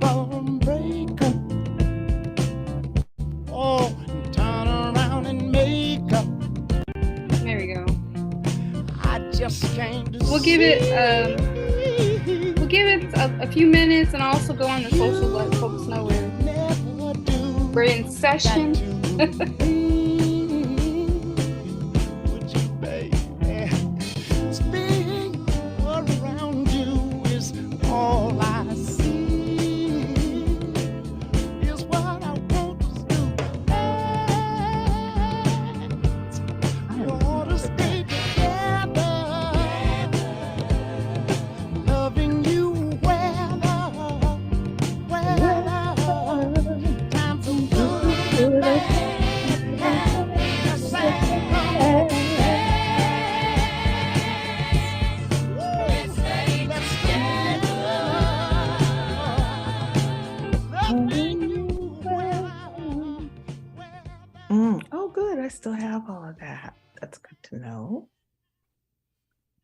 for a breakup. Oh, and turn around and make up. There we go. I just can't. We'll give it a few minutes, and also go on the social, let folks know we're in session. All I see is what I want to do. You ought to stay together, loving you weather times are good and bad, the same old. Oh, good. I still have all of that. That's good to know.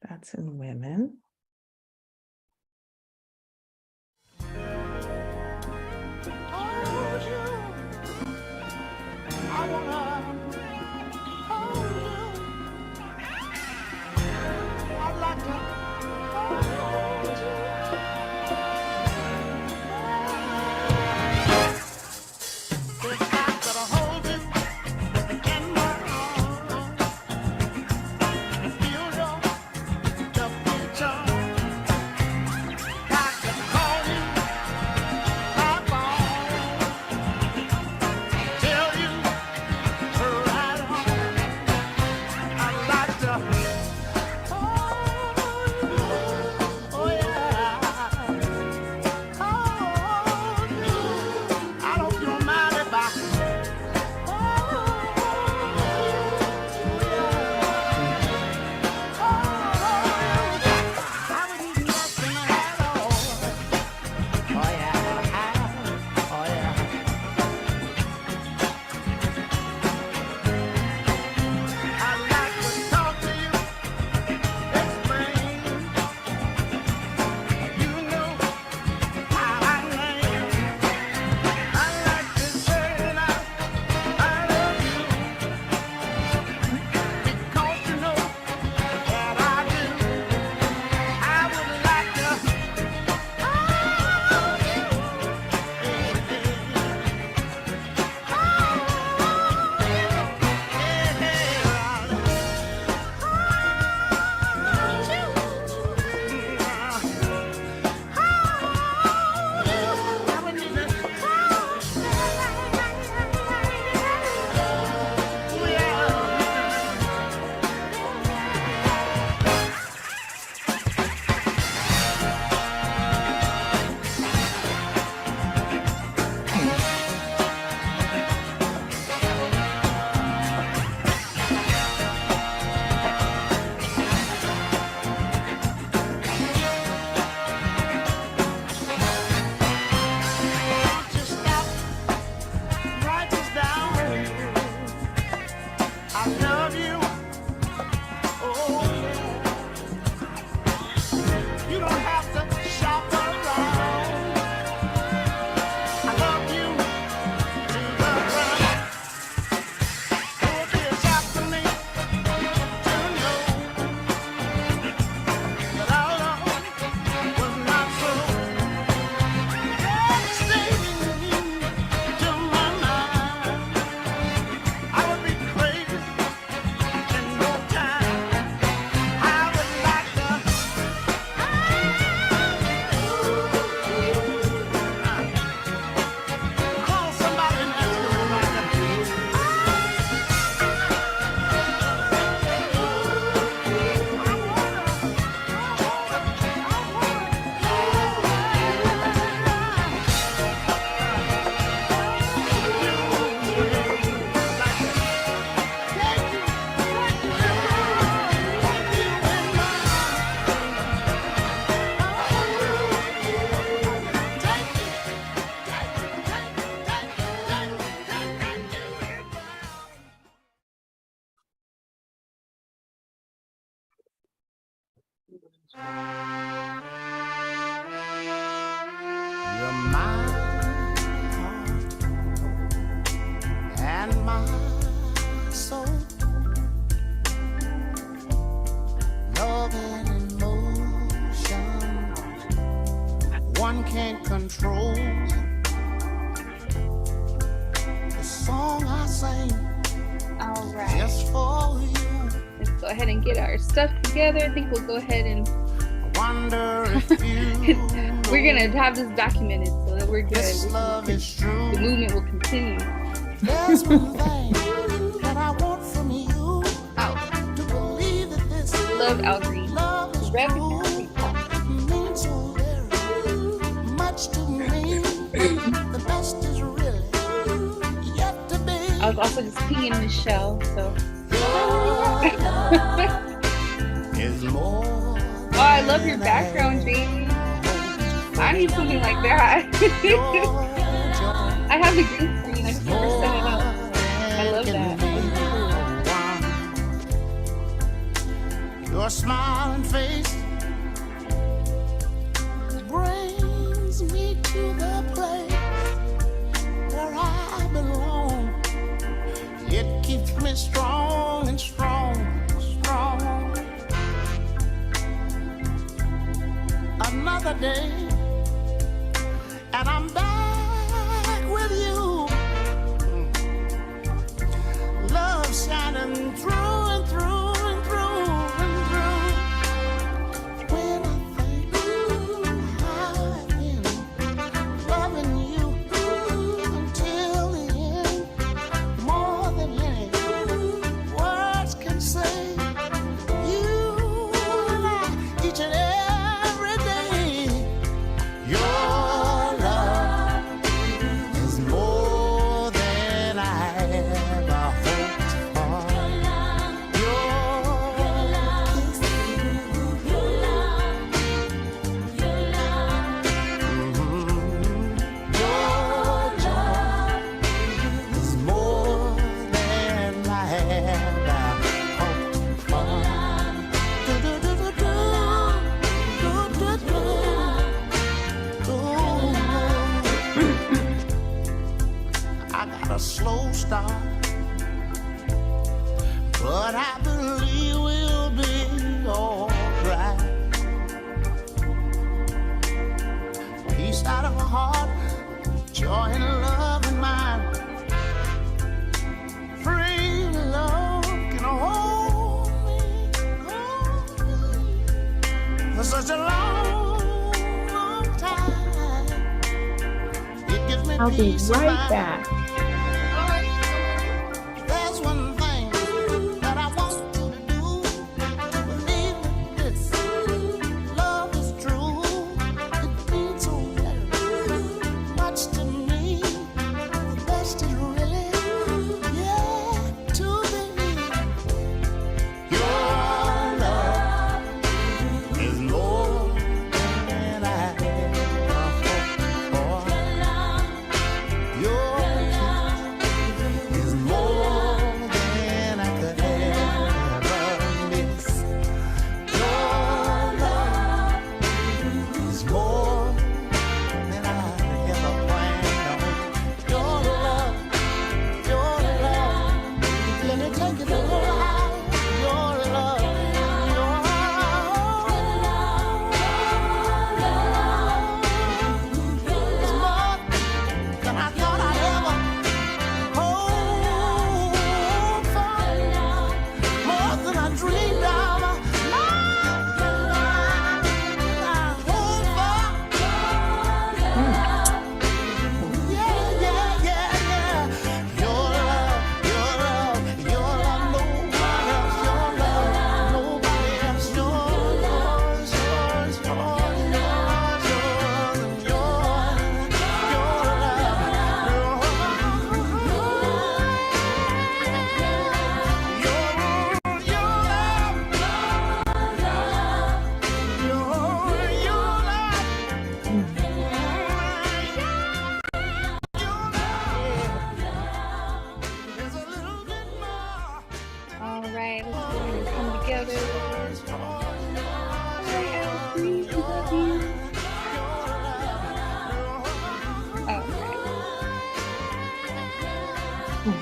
That's in women. You're my heart and my soul. Love and emotion, one can't control. The song I sing All right. just for you. Let's go ahead and get our stuff together. I think we'll go ahead and Wonder if you we're gonna have this documented so that we're good. this love is true. The movement will continue. There's one thing that I want from you, Oh, to believe that this love Al Green. love is Rev- true. Means so very much to me. The best is really yet to be. I was also just pinging Michelle, so. Is more. Oh, I love your background, Jamie. I need something like that. I have the green screen. I just never set it up. I love that. Your smiling face brings me to the place where I belong. It keeps me strong and strong, strong. Another day, and I'm back with you. Love shining through and through and through and through. When I think how I've been loving you until the end, more than any words can say. You and I, each and every day. Your love is more than I ever hoped for. Your kiss, your joy is more than I ever hoped for. I got a slow start, but I believe we'll be alright. Peace out of my heart, joy and love in mine. Free love can hold me for such a long, long time. It gives me I'll be peace of right mind. back. There's one thing that I want you to do. Believe that this love is true. It means so very much to me. The best is really yet to be. Your love is more than I ever hoped for. Your Okay.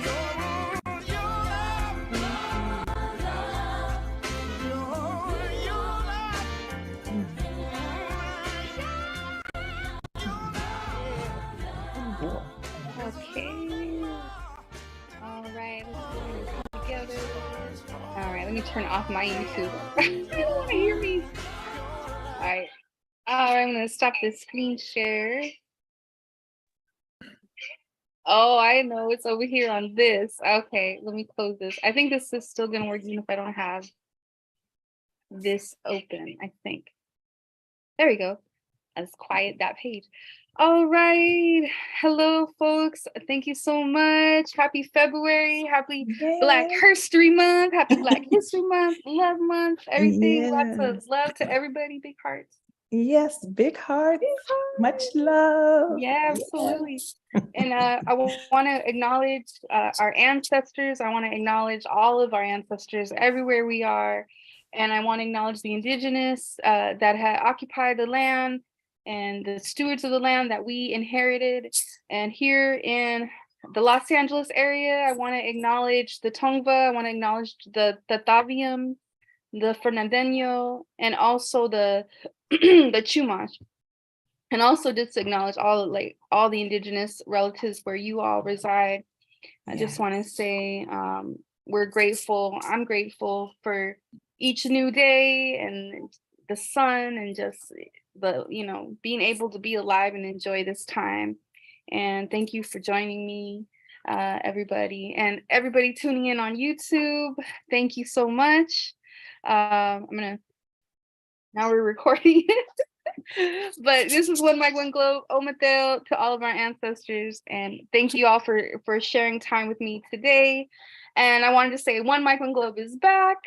All right. Let's get this together. All right. Let me turn off my YouTube. You don't want to hear me. All right. All right. I'm going to stop this screen share. Oh, I know. It's over here on this. Okay. Let me close this. I think this is still going to work even if I don't have this open, I think. There we go. Let's quiet that page. All right. Hello, folks. Thank you so much. Happy February. Happy Black Yay. History Month. Happy Black History Month. Love Month. Everything. Lots Yes. of love to everybody. Big hearts. Yes, big hearts. Big hearts. Much love. Yeah, absolutely. And I want to acknowledge our ancestors. I want to acknowledge all of our ancestors everywhere we are. And I want to acknowledge the indigenous that had occupied the land and the stewards of the land that we inherited. And here in the Los Angeles area, I want to acknowledge the Tongva. I want to acknowledge the Tavium, the Fernandeño, and also the the Chumash. And also just to acknowledge all the indigenous relatives where you all reside. I just want to say we're grateful. I'm grateful for each new day and the sun and just the, being able to be alive and enjoy this time. And thank you for joining me, everybody. And everybody tuning in on YouTube, thank you so much. Now we're recording it. But this is One Mic, One Globe, Ometel, to all of our ancestors. And thank you all for sharing time with me today. And I wanted to say One Mic, One Globe is back.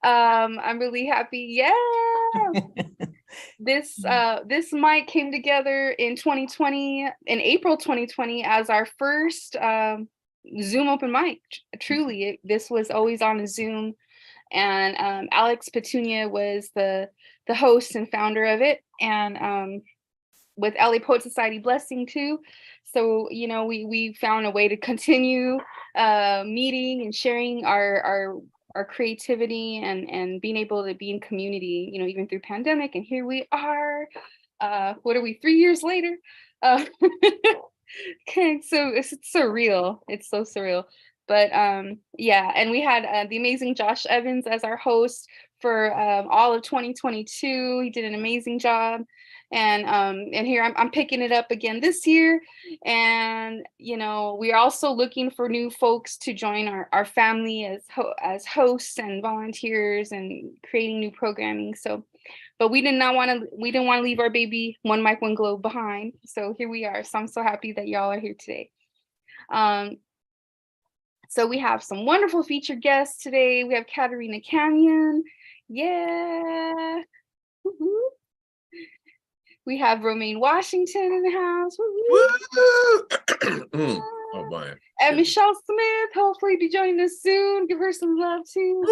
I'm really happy. Yeah. This mic came together in 2020, in April 2020, as our first Zoom open mic. Truly, this was always on a Zoom. And Alex Petunia was the host and founder of it, and with LA Poet Society blessing too. So we found a way to continue meeting and sharing our creativity and being able to be in community, even through pandemic. And here we are. What are we, 3 years later? Okay, so it's surreal. It's so surreal. But yeah, and we had the amazing Josh Evans as our host for all of 2022. He did an amazing job. And here I'm picking it up again this year. And, we are also looking for new folks to join our family as hosts and volunteers and creating new programming. So, but we didn't want to leave our baby One Mic, One Globe behind. So here we are. So I'm so happy that y'all are here today. So we have some wonderful featured guests today. We have Katarina Canyon. Yeah. Woo-hoo. We have Romaine Washington in the house. Oh boy. And Michelle Smith, hopefully be joining us soon. Give her some love too.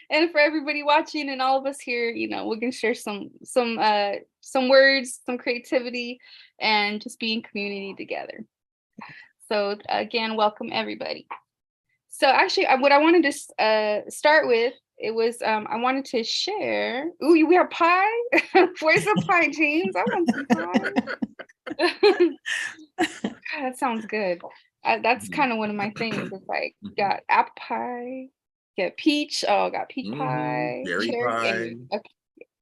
And for everybody watching and all of us here, we can share some words, some creativity, and just be in community together. So again, welcome everybody. So actually, what I wanted to start with, it was I wanted to share. Ooh, we have pie. Where's the pie, James? I want some pie. God, that sounds good. That's kind of one of my things. It's like got apple pie, got peach. Oh, got peach pie, berry pie. Okay.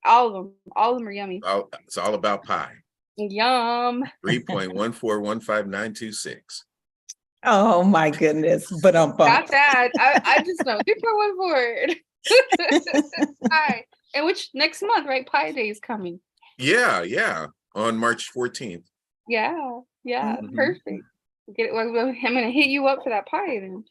All of them are yummy. It's all about pie. Yum. 3.1415926. Oh my goodness. But got that. I just know 3.14. Pie. And which next month, right? Pie Day is coming. Yeah. On March 14th. Yeah. Perfect. I'm gonna hit you up for that pie then.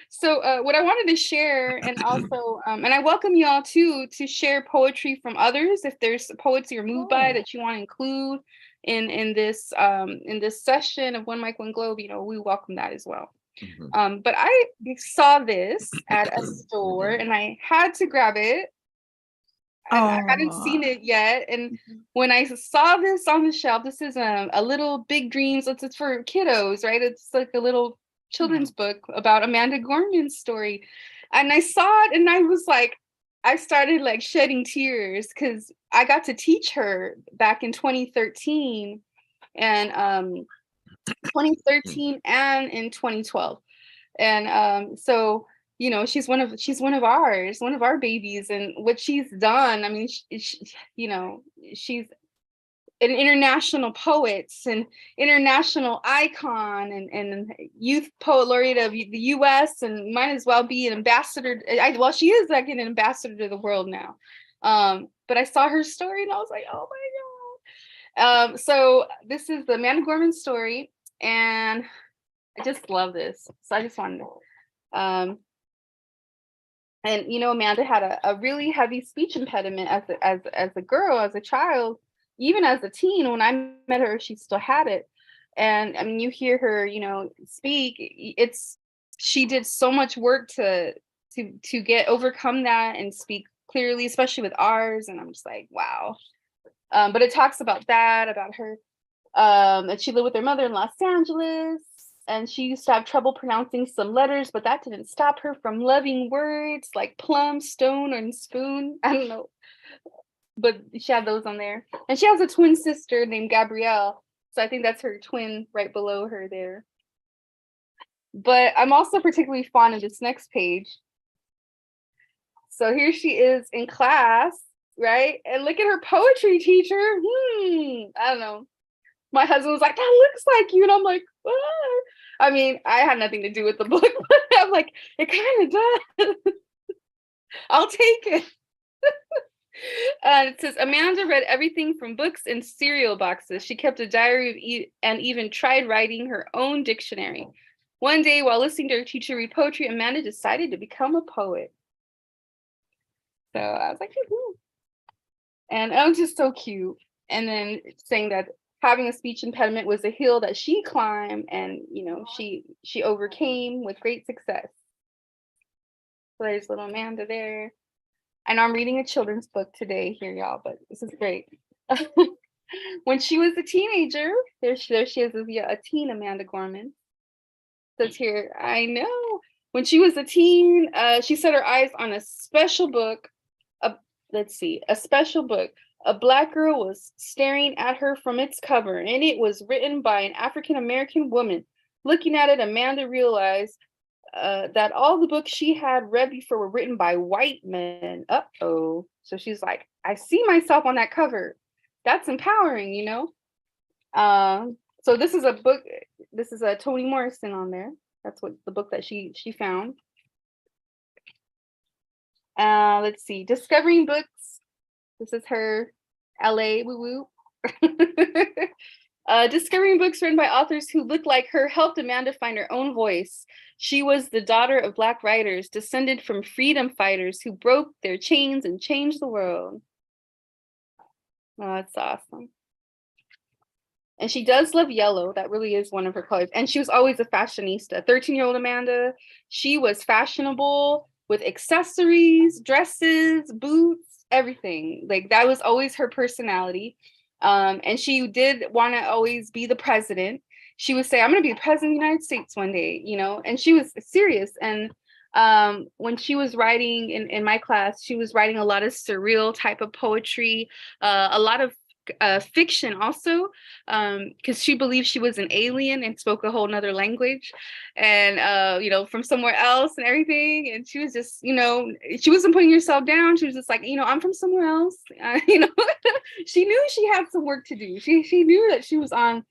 So what I wanted to share, and also and I welcome you all too to share poetry from others. If there's poets you're moved by that you want to include in this session of One Mic, One Globe, we welcome that as well. But I saw this at a store and I had to grab it. I hadn't Oh, seen it yet. And when I saw this on the shelf, this is a little Big Dreams. It's for kiddos, right? It's like a little children's book about Amanda Gorman's story. And I saw it and I was like, I started like shedding tears because I got to teach her back in 2013 and 2013 and in 2012. And so you know, she's one of ours, one of our babies, and what she's done. I mean, you know, she's an international poet and international icon and youth poet laureate of the U.S. and might as well be an ambassador. Well, she is like an ambassador to the world now. But I saw her story and I was like, oh my God. So this is the Amanda Gorman story, and I just love this. So I just wanted to. And you know, Amanda had a really heavy speech impediment as a girl, as a child, even as a teen. When I met her, she still had it. And I mean, you hear her, you know, speak. She did so much work to get overcome that and speak clearly, especially with ours. And I'm just like, wow. But it talks about that, about her, that she lived with her mother in Los Angeles. And she used to have trouble pronouncing some letters, but that didn't stop her from loving words like plum, stone, and spoon. I don't know. But she had those on there. And she has a twin sister named Gabrielle. So I think that's her twin right below her there. But I'm also particularly fond of this next page. So here she is in class, right? And look at her poetry teacher. I don't know. My husband was like, that looks like you. And I'm like, what? I mean, I had nothing to do with the book, but I'm like, it kind of does. I'll take it. It says, Amanda read everything from books and cereal boxes. She kept a diary and even tried writing her own dictionary. One day, while listening to her teacher read poetry, Amanda decided to become a poet. So I was like, and it was just so cute. And then saying that having a speech impediment was a hill that she climbed, and you know, she overcame with great success. So there's little Amanda there. I know I'm reading a children's book today here, y'all, but this is great. When she was a teenager, there she is, a teen Amanda Gorman. Says here, I know. When she was a teen, she set her eyes on a special book. A special book. A Black girl was staring at her from its cover, and it was written by an African-American woman. Looking at it, Amanda realized that all the books she had read before were written by white men. Uh-oh. So she's like, I see myself on that cover. That's empowering, you know? So this is a book, this is a Toni Morrison on there. That's what the book that she found. Let's see, Discovering Books. This is her LA woo woo. Discovering books written by authors who look like her helped Amanda find her own voice. She was the daughter of Black writers, descended from freedom fighters who broke their chains and changed the world. Oh, that's awesome. And she does love yellow. That really is one of her colors. And she was always a fashionista. 13-year-old Amanda, she was fashionable with accessories, dresses, boots, everything. Like that was always her personality. And she did want to always be the president. She would say, I'm going to be the president of the United States one day, you know, and she was serious. And when she was writing in my class, she was writing a lot of surreal type of poetry, a lot of fiction also, because she believed she was an alien and spoke a whole nother language, and you know, from somewhere else and everything. And she was just, you know, she wasn't putting herself down. She was just like, you know, I'm from somewhere else. You know, she knew she had some work to do. She knew that she was on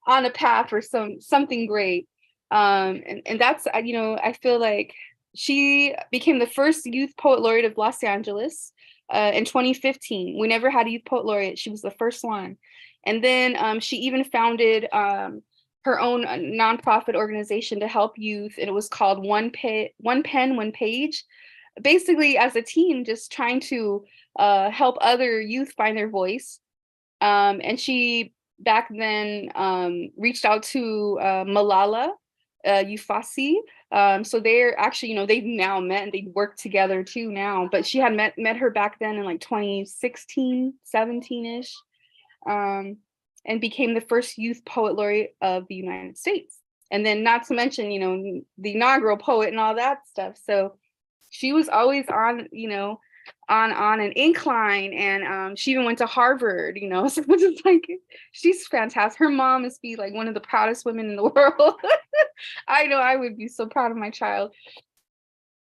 a path for something great. And that's, you know, I feel like she became the first youth poet laureate of Los Angeles. In 2015. We never had a youth poet laureate. She was the first one. And then she even founded her own nonprofit organization to help youth, and it was called One Pen, One Page. Basically, as a teen, just trying to help other youth find their voice. And she back then reached out to Malala Euphasi. So they're actually, they've now met and they work together too now, but she had met her back then in like 2016, 17-ish, and became the first youth poet laureate of the United States. And then not to mention, the inaugural poet and all that stuff. So she was always on, on an incline, and she even went to Harvard, so it's just like, she's fantastic. Her mom must be like one of the proudest women in the world. I know I would be so proud of my child.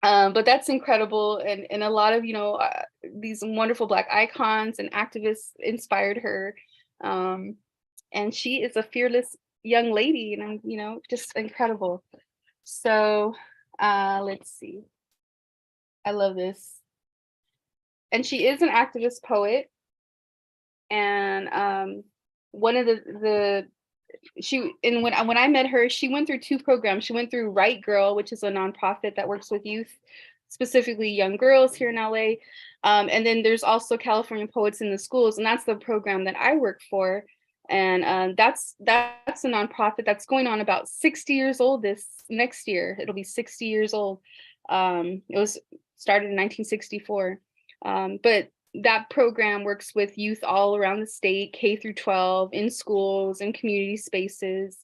But that's incredible, and a lot of these wonderful Black icons and activists inspired her, and she is a fearless young lady, and just incredible. So let's see. I love this. And she is an activist poet, and one of when I met her, she went through 2 programs. She went through Right Girl, which is a nonprofit that works with youth, specifically young girls here in LA, and then there's also California Poets in the Schools, and that's the program that I work for. And that's a nonprofit that's going on about 60 years old this next year. It'll be 60 years old. It was started in 1964. But that program works with youth all around the state, K through 12, in schools and community spaces,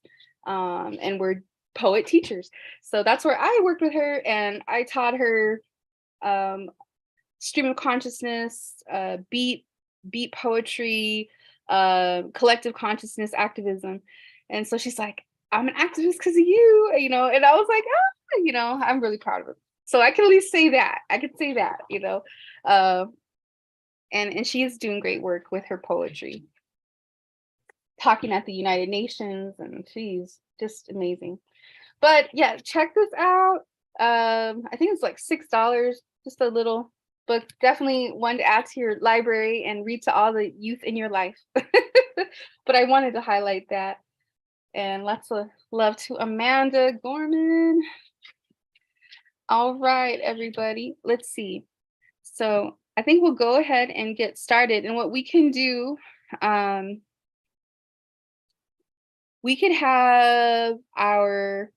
and we're poet teachers. So that's where I worked with her, and I taught her stream of consciousness, beat poetry, collective consciousness activism. And so she's like, I'm an activist because of you, and I was like, I'm really proud of her. So I can at least say that. I could say that, and she is doing great work with her poetry, talking at the United Nations, and she's just amazing. But yeah, check this out. I think it's like $6, just a little book. Definitely one to add to your library and read to all the youth in your life. But I wanted to highlight that. And lots of love to Amanda Gorman. All right, everybody, let's see. So I think we'll go ahead and get started. And what we can do, we could have I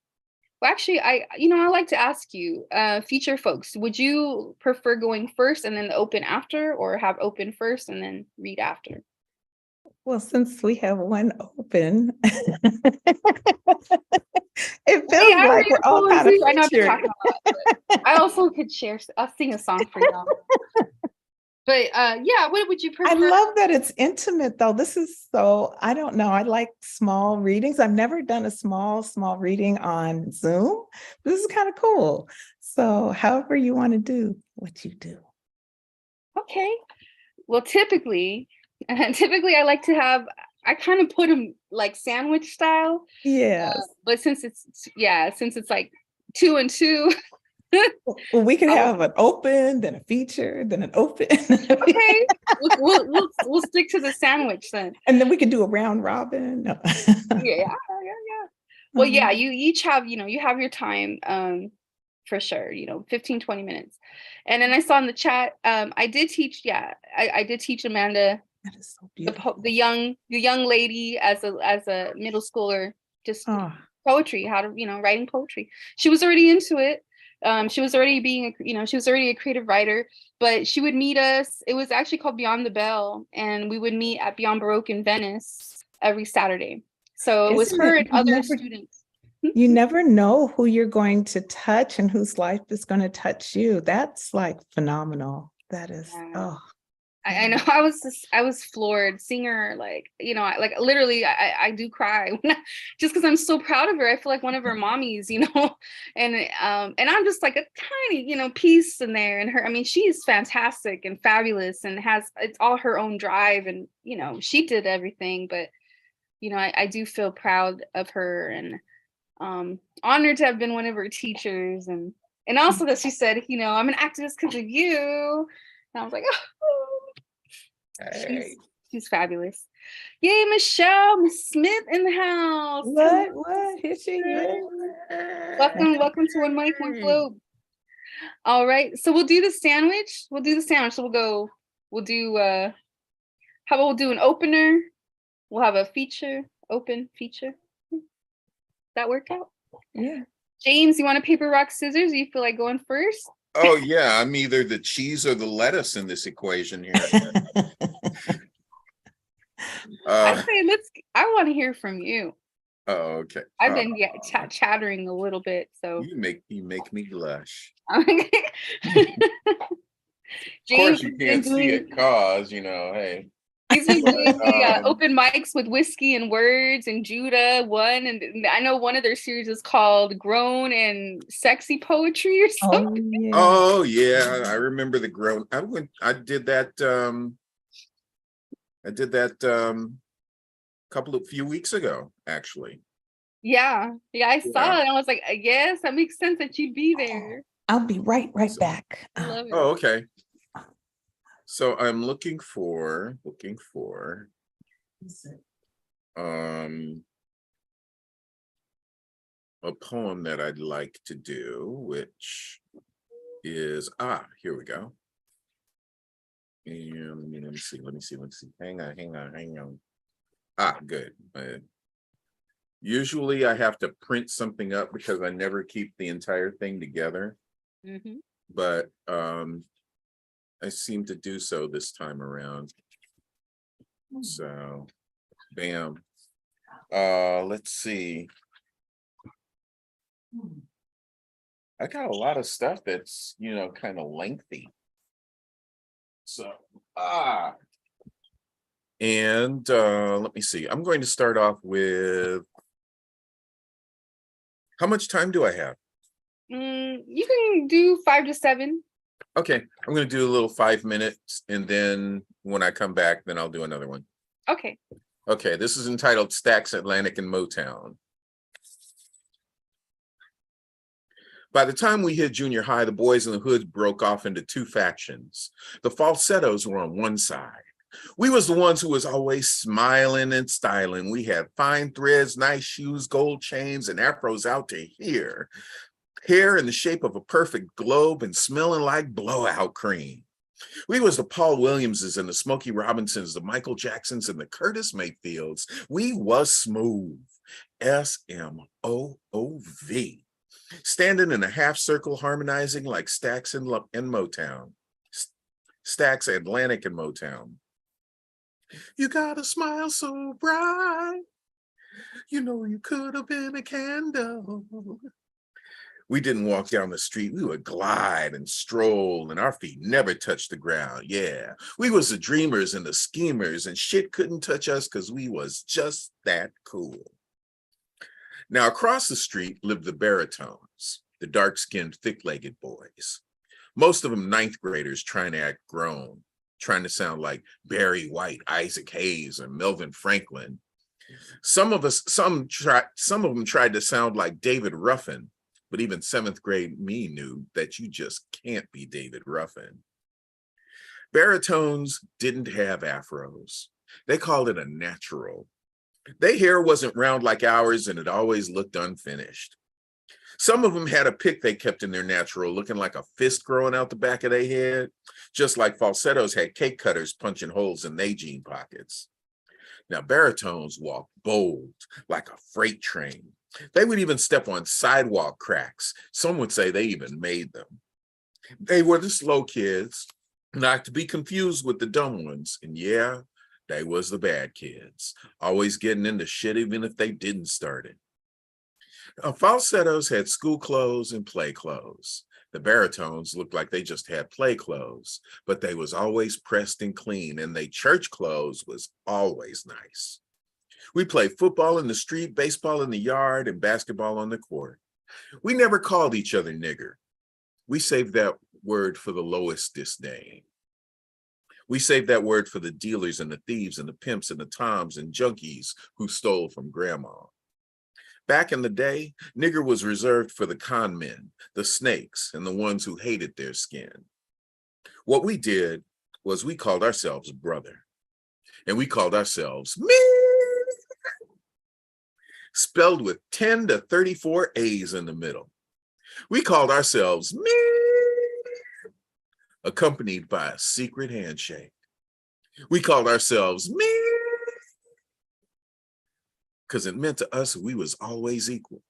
like to ask you, feature folks, would you prefer going first and then open after, or have open first and then read after? Well, since we have one open, it feels Hey, I like read we're all poems kind of too. I know I've been featured. talking a lot, but I also could share. I'll sing a song for y'all. But yeah, what would you prefer? I love that it's intimate though. This is so, I don't know. I like small readings. I've never done a small reading on Zoom. This is kind of cool. So however you want to do what you do. Okay. Well, typically I like to have, I kind of put them like sandwich style. Yes. But since it's like 2 and 2. Well, we could have an open, then a feature, then an open. Okay. We'll stick to the sandwich then. And then we could do a round robin. No. Yeah. Well, yeah, you each have, you have your time, for sure, 15, 20 minutes. And then I saw in the chat, I did teach, I did teach Amanda, That is so beautiful. the young lady as a middle schooler, just poetry, how to, writing poetry. She was already into it. She was already she was already a creative writer, but she would meet us. It was actually called Beyond the Bell, and we would meet at Beyond Baroque in Venice every Saturday. So it was her and other students. You never know who you're going to touch and whose life is going to touch you. That's like phenomenal. That is, I know. I was floored seeing her, like, literally I do cry just because I'm so proud of her. I feel like one of her mommies, and I'm just like a tiny, piece in there. And her, I mean, she is fantastic and fabulous and it's all her own drive, and, she did everything. But, I do feel proud of her, and honored to have been one of her teachers, and also that she said, I'm an activist because of you. And I was like, oh. Hey. She's fabulous. Yay, Michelle Smith in the house. What? Here she is. Welcome to One Mic, One Globe. All right, so we'll do the sandwich. So we'll do, how about we'll do an opener? We'll have a feature, open feature. That work out? Yeah. James, you want a paper, rock, scissors? You feel like going first? Oh yeah, I'm either the cheese or the lettuce in this equation here. I say I want to hear from you. Oh, okay. I've been chattering a little bit, so You make me blush. Of course, James you has been can't see doing it, cause hey. he's been doing the Um, open mics with Whiskey and Words and Judah one, and I know one of their series is called Grown and Sexy Poetry or something. Oh, yeah. Oh yeah, I remember the grown. I did that. I did that few weeks ago, actually. Yeah, I saw Yeah. it. And I was like, yes, that makes sense that you'd be there. I'll be right back. I love it. Oh, okay. So I'm looking for a poem that I'd like to do, which is here we go. And let me see. Hang on. Good. Usually I have to print something up because I never keep the entire thing together. Mhm. But I seem to do so this time around. So bam. Let's see. I got a lot of stuff that's, kind of lengthy. So, and let me see. I'm going to start off with, how much time do I have? You can do 5 to 7. Okay, I'm going to do a little 5 minutes, and then when I come back, then I'll do another one. Okay. Okay, this is entitled Stax, Atlantic, and Motown. By the time we hit junior high, the boys in the hood broke off into two factions. The falsettos were on one side. We was the ones who was always smiling and styling. We had fine threads, nice shoes, gold chains, and afros out to here. Hair in the shape of a perfect globe and smelling like blowout cream. We was the Paul Williamses and the Smokey Robinsons, the Michael Jacksons and the Curtis Mayfields. We was smooth. SMOOV. Standing in a half circle, harmonizing like Stax and Motown. Stax, Atlantic, and Motown. You got a smile so bright. You know you could have been a candle. We didn't walk down the street. We would glide and stroll, and our feet never touched the ground. Yeah, we was the dreamers and the schemers, and shit couldn't touch us because we was just that cool. Now, across the street lived the baritones, the dark-skinned, thick-legged boys. Most of them ninth graders trying to act grown, trying to sound like Barry White, Isaac Hayes, or Melvin Franklin. Some of them tried to sound like David Ruffin, but even 7th grade me knew that you just can't be David Ruffin. Baritones didn't have afros. They called it a natural. Their hair wasn't round like ours, and it always looked unfinished. Some of them had a pick they kept in their natural, looking like a fist growing out the back of their head, just like falsettos had cake cutters punching holes in their jean pockets. Now, baritones walked bold, like a freight train. They would even step on sidewalk cracks. Some would say they even made them. They were the slow kids, not to be confused with the dumb ones. And yeah, they was the bad kids, always getting into shit even if they didn't start it. Falsettos had school clothes and play clothes. The baritones looked like they just had play clothes, but they was always pressed and clean, and they church clothes was always nice. We played football in the street, baseball in the yard, and basketball on the court. We never called each other nigger. We saved that word for the lowest disdain. We saved that word for the dealers and the thieves and the pimps and the toms and junkies who stole from grandma. Back in the day, nigger was reserved for the con men, the snakes, and the ones who hated their skin. What we did was we called ourselves brother, and we called ourselves me, spelled with 10 to 34 A's in the middle. We called ourselves me, accompanied by a secret handshake. We called ourselves me, because it meant to us we was always equal.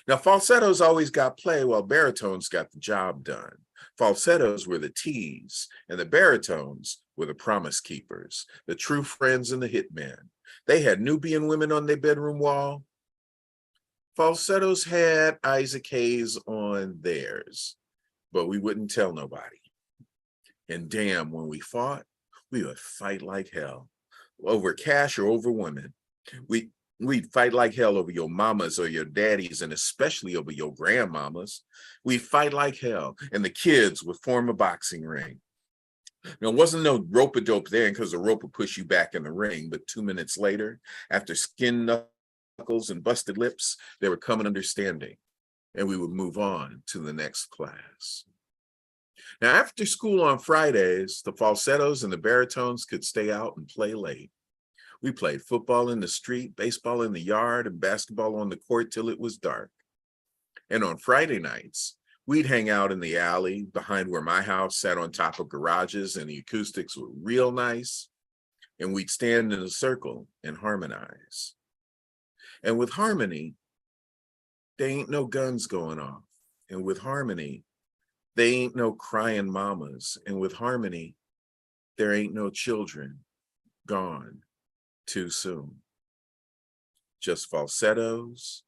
Now, falsettos always got play while baritones got the job done. Falsettos were the tease, and the baritones were the promise keepers, the true friends and the hitmen. They had Nubian women on their bedroom wall. Falsettos had Isaac Hayes on theirs, but we wouldn't tell nobody. And damn, when we fought, we would fight like hell over cash or over women. We'd fight like hell over your mamas or your daddies, and especially over your grandmamas. We'd fight like hell, and the kids would form a boxing ring. Now, wasn't no rope-a-dope then, because the rope would push you back in the ring, but 2 minutes later, after skin knuckles and busted lips, there would come an understanding, and we would move on to the next class. Now, after school on Fridays, the falsettos and the baritones could stay out and play late. We played football in the street, baseball in the yard, and basketball on the court till it was dark. And on Friday nights, we'd hang out in the alley behind where my house sat on top of garages and the acoustics were real nice. And we'd stand in a circle and harmonize. And with harmony, there ain't no guns going off. And with harmony, there ain't no crying mamas. And with harmony, there ain't no children gone too soon. Just falsettos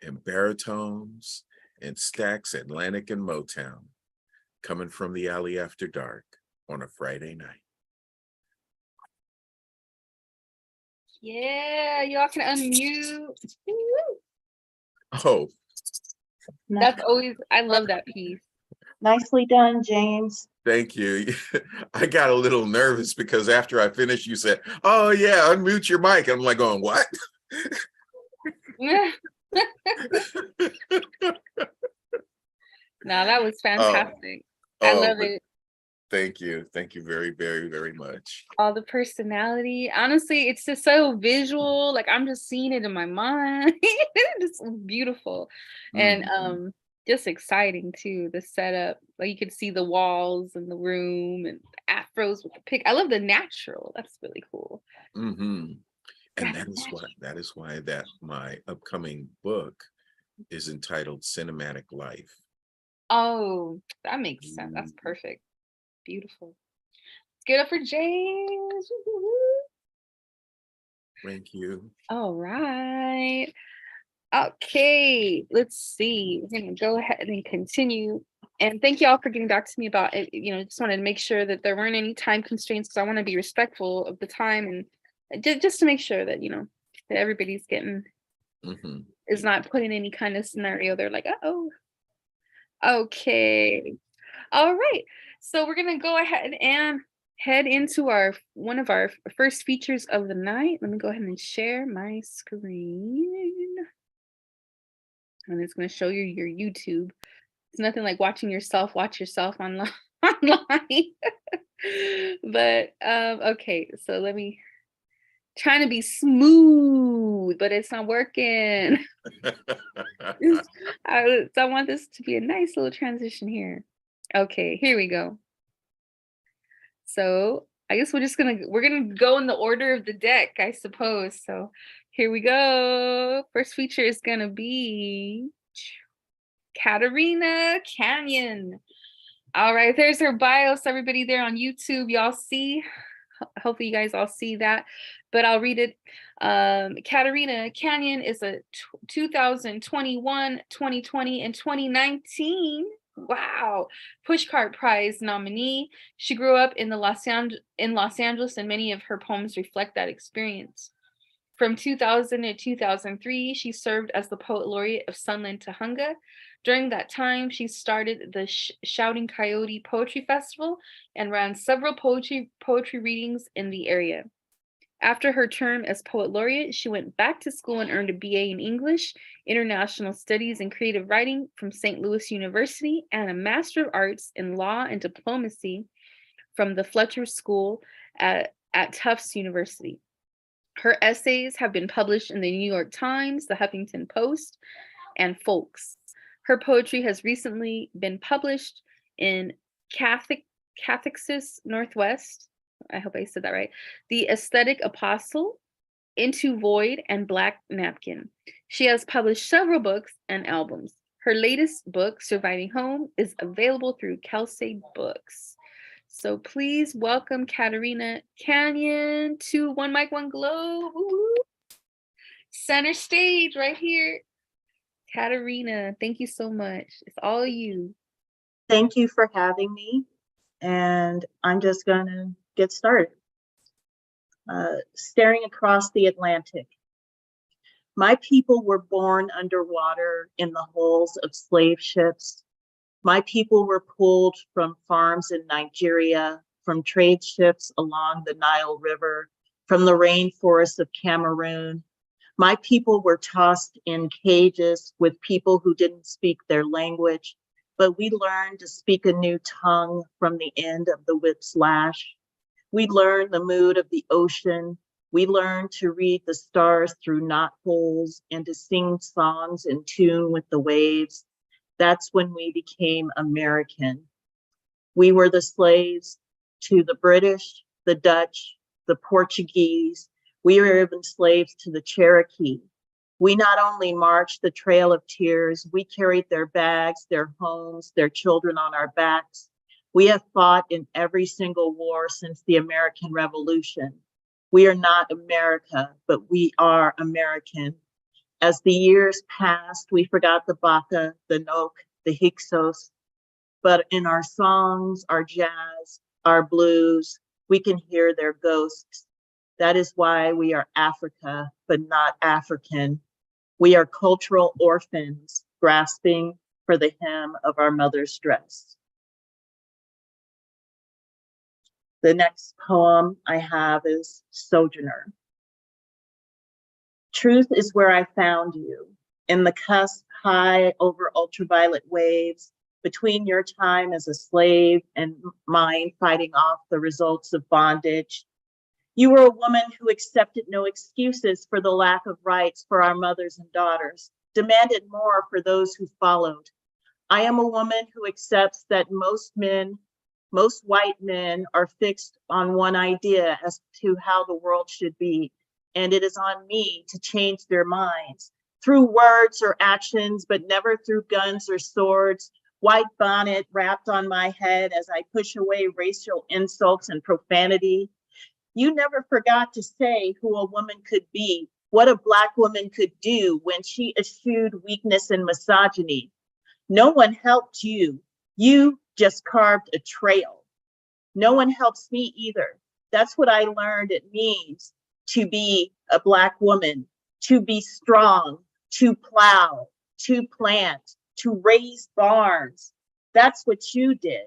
and baritones and Stax Atlantic and Motown coming from the alley after dark on a Friday night. Yeah, y'all can unmute. Woo. Oh, That's always, I love that piece. Nicely done, James. thank you. I got a little nervous because after I finished, you said, oh yeah, unmute your mic. I'm like going, what? No, that was fantastic. I love it. Thank you. Thank you very, very, very much. All the personality. Honestly, it's just so visual. Like I'm just seeing it in my mind. It's beautiful. And Mhm. just exciting too. The setup. Like you could see the walls and the room and the afros with the pick. I love the natural. That's really cool. Mhm. And That's that is why that my upcoming book is entitled Cinematic Life. Oh, that makes sense. That's perfect. Beautiful. Let's get up for James. Woo-hoo-hoo. Thank you. All right. Okay, let's see. We're gonna go ahead and continue. And thank you all for getting back to me about it. Just wanted to make sure that there weren't any time constraints because I want to be respectful of the time and just to make sure that that everybody's getting Mhm. is not put in any kind of scenario. They're like, oh, okay. All right. So we're gonna go ahead and head into one of our first features of the night. Let me go ahead and share my screen. And it's going to show you your YouTube. It's nothing like watching yourself watch yourself online. But okay, so let me trying to be smooth, but it's not working. I want this to be a nice little transition here. Okay, here we go. So I guess we're gonna go in the order of the deck, I suppose. So here we go. First feature is gonna be Katarina Canyon. All right, there's her bios. Everybody there on YouTube, y'all see. Hopefully you guys all see that, but I'll read it. Katarina Canyon is a 2021, 2020, and 2019 Pushcart Prize nominee. She grew up in Los Angeles, and many of her poems reflect that experience. From 2000 to 2003, she served as the Poet Laureate of Sunland Tujunga. During that time, she started the Shouting Coyote Poetry Festival and ran several poetry readings in the area. After her term as Poet Laureate, she went back to school and earned a BA in English, International Studies, and Creative Writing from St. Louis University, and a Master of Arts in Law and Diplomacy from the Fletcher School at Tufts University. Her essays have been published in the New York Times, the Huffington Post, and Folks. Her poetry has recently been published in Cathexis Northwest. I hope I said that right. The Aesthetic Apostle, Into Void, and Black Napkin. She has published several books and albums. Her latest book, Surviving Home, is available through Kelsey Books. So please welcome Katarina Canyon to One Mic, One Globe. Woo-hoo. Center stage right here. Katarina, thank you so much. It's all you. Thank you for having me. And I'm just going to get started. Staring across the Atlantic. My people were born underwater in the hulls of slave ships. My people were pulled from farms in Nigeria, from trade ships along the Nile River, from the rainforests of Cameroon. My people were tossed in cages with people who didn't speak their language, but we learned to speak a new tongue from the end of the whip's lash. We learned the mood of the ocean. We learned to read the stars through knotholes and to sing songs in tune with the waves. That's when we became American. We were the slaves to the British, the Dutch, the Portuguese. We were even slaves to the Cherokee. We not only marched the Trail of Tears, we carried their bags, their homes, their children on our backs. We have fought in every single war since the American Revolution. We are not America, but we are American. As the years passed, we forgot the Baka, the Nok, the Hyksos, but in our songs, our jazz, our blues, we can hear their ghosts. That is why we are Africa, but not African. We are cultural orphans, grasping for the hem of our mother's dress. The next poem I have is Sojourner. Truth is where I found you, in the cusp high over ultraviolet waves, between your time as a slave and mine fighting off the results of bondage. You were a woman who accepted no excuses for the lack of rights for our mothers and daughters, demanded more for those who followed. I am a woman who accepts that most white men are fixed on one idea as to how the world should be, and it is on me to change their minds through words or actions, but never through guns or swords. White bonnet wrapped on my head as I push away racial insults and profanity. You never forgot to say who a woman could be, what a Black woman could do when she eschewed weakness and misogyny. No one helped you. You just carved a trail. No one helps me either. That's what I learned it means to be a Black woman, to be strong, to plow, to plant, to raise barns. That's what you did.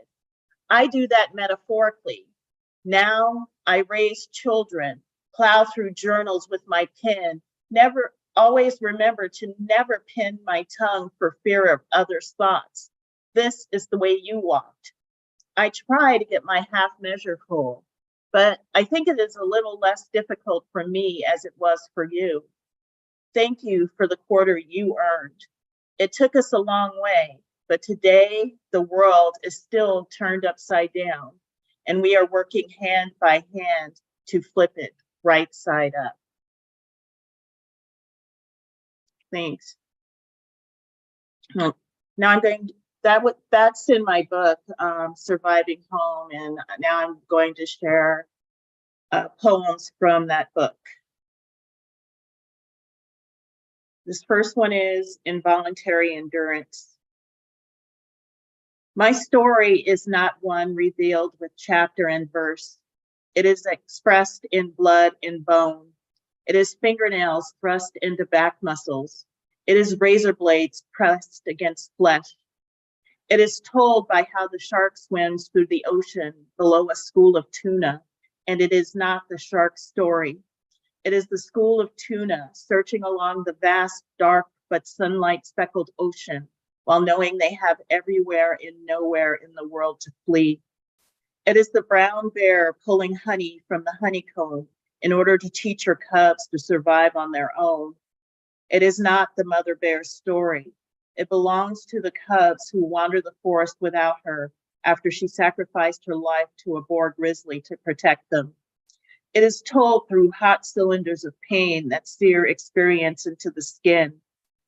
I do that metaphorically. Now I raise children, plow through journals with my pen, always remember to never pin my tongue for fear of others' thoughts. This is the way you walked. I try to get my half measure full, but I think it is a little less difficult for me as it was for you. Thank you for the quarter you earned. It took us a long way, but today the world is still turned upside down, and we are working hand by hand to flip it right side up. Thanks. Now I'm going, that's in my book, Surviving Home, and now I'm going to share poems from that book. This first one is Involuntary Endurance. My story is not one revealed with chapter and verse. It is expressed in blood and bone. It is fingernails thrust into back muscles. It is razor blades pressed against flesh. It is told by how the shark swims through the ocean below a school of tuna, and it is not the shark's story. It is the school of tuna searching along the vast, dark, but sunlight-speckled ocean, while knowing they have everywhere and nowhere in the world to flee. It is the brown bear pulling honey from the honeycomb in order to teach her cubs to survive on their own. It is not the mother bear's story. It belongs to the cubs who wander the forest without her after she sacrificed her life to a boar grizzly to protect them. It is told through hot cylinders of pain that sear experience into the skin.